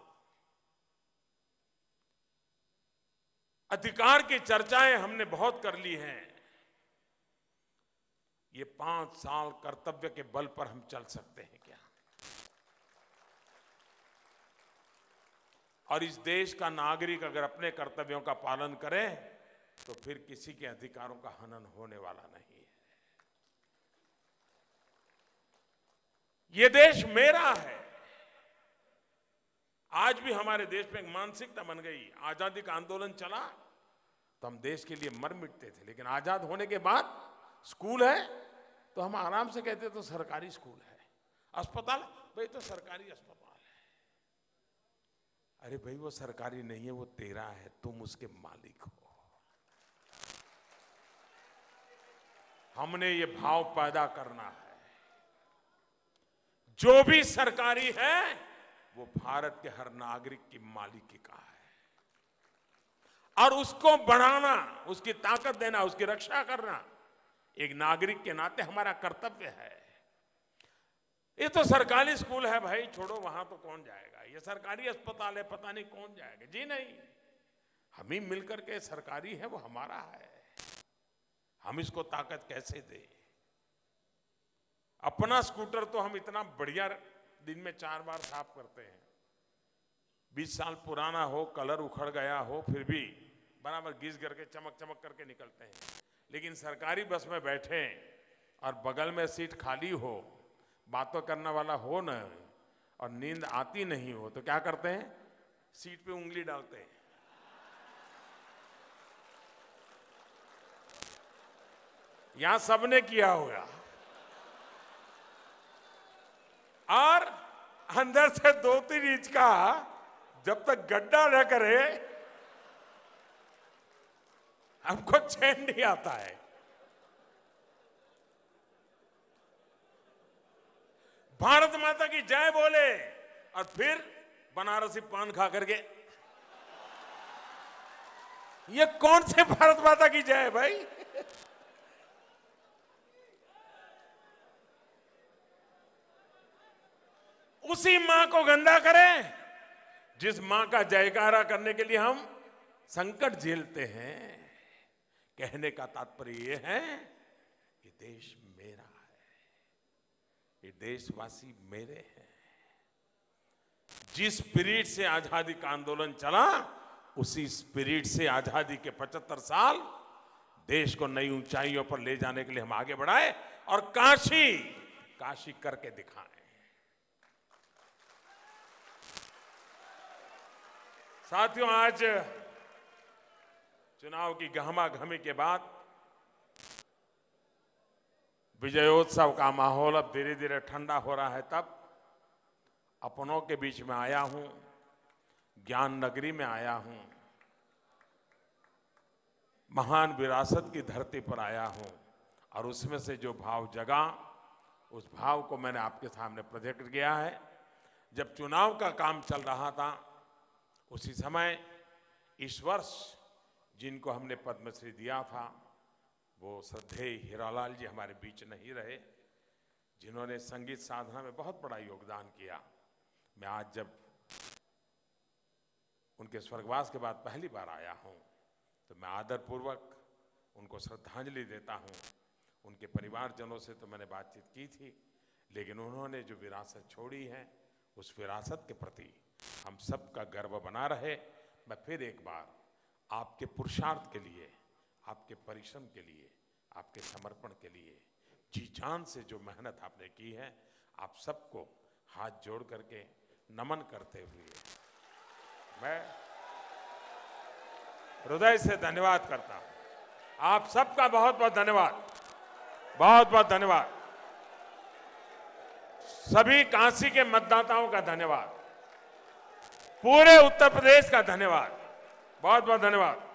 अधिकार की चर्चाएं हमने बहुत कर ली हैं। ये 5 साल कर्तव्य के बल पर हम चल सकते हैं क्या? और इस देश का नागरिक अगर अपने कर्तव्यों का पालन करे, तो फिर किसी के अधिकारों का हनन होने वाला नहीं है। ये देश मेरा है। आज भी हमारे देश में एक मानसिकता बन गई। आजादी का आंदोलन चला तो हम देश के लिए मर मिटते थे, लेकिन आजाद होने के बाद स्कूल है तो हम आराम से कहते तो सरकारी स्कूल है, अस्पताल भाई तो सरकारी अस्पताल है। अरे भाई वो सरकारी नहीं है, वो तेरा है, तुम उसके मालिक हो। हमने ये भाव पैदा करना है। जो भी सरकारी है वो भारत के हर नागरिक की मालिकी का है, और उसको बढ़ाना, उसकी ताकत देना, उसकी रक्षा करना एक नागरिक के नाते हमारा कर्तव्य है। ये तो सरकारी स्कूल है भाई, छोड़ो, वहां तो कौन जाएगा। ये सरकारी अस्पताल है, पता नहीं कौन जाएगा। जी नहीं, हम ही मिलकर के सरकारी है वो हमारा है। हम इसको ताकत कैसे दें? अपना स्कूटर तो हम इतना बढ़िया दिन में 4 बार साफ करते हैं, 20 साल पुराना हो, कलर उखड़ गया हो, फिर भी बराबर घिस करके चमक चमक करके निकलते हैं। लेकिन सरकारी बस में बैठे और बगल में सीट खाली हो, बातों करने वाला हो न, और नींद आती नहीं हो, तो क्या करते हैं? सीट पे उंगली डालते हैं। यहां सबने किया होगा। और अंदर से 2-3 इंच का जब तक गड्ढा न करे हमको चैन नहीं आता है। भारत माता की जय बोले और फिर बनारसी पान खा करके, ये कौन से भारत माता की जय है भाई? उसी मां को गंदा करें जिस मां का जयकारा करने के लिए हम संकट झेलते हैं। कहने का तात्पर्य ये है कि देश मेरा है, ये देशवासी मेरे हैं। जिस स्पिरिट से आजादी का आंदोलन चला, उसी स्पिरिट से आजादी के 75 साल देश को नई ऊंचाइयों पर ले जाने के लिए हम आगे बढ़ाए और काशी करके दिखाएं। साथियों, आज चुनाव की गहमागहमी के बाद विजयोत्सव का माहौल अब धीरे धीरे ठंडा हो रहा है, तब अपनों के बीच में आया हूं, ज्ञान नगरी में आया हूं, महान विरासत की धरती पर आया हूं और उसमें से जो भाव जगा, उस भाव को मैंने आपके सामने प्रकट किया है। जब चुनाव का काम चल रहा था, उसी समय इस वर्ष जिनको हमने पद्मश्री दिया था, वो श्रद्धेय हीरालाल जी हमारे बीच नहीं रहे, जिन्होंने संगीत साधना में बहुत बड़ा योगदान किया। मैं आज जब उनके स्वर्गवास के बाद पहली बार आया हूं, तो मैं आदरपूर्वक उनको श्रद्धांजलि देता हूं। उनके परिवारजनों से तो मैंने बातचीत की थी, लेकिन उन्होंने जो विरासत छोड़ी है, उस विरासत के प्रति हम सबका गर्व बना रहे। मैं फिर एक बार आपके पुरुषार्थ के लिए, आपके परिश्रम के लिए, आपके समर्पण के लिए, जी जान से जो मेहनत आपने की है, आप सबको हाथ जोड़ करके नमन करते हुए मैं हृदय से धन्यवाद करता हूं। आप सबका बहुत बहुत धन्यवाद, बहुत बहुत धन्यवाद। सभी काशी के मतदाताओं का धन्यवाद, पूरे उत्तर प्रदेश का धन्यवाद, बहुत बहुत धन्यवाद।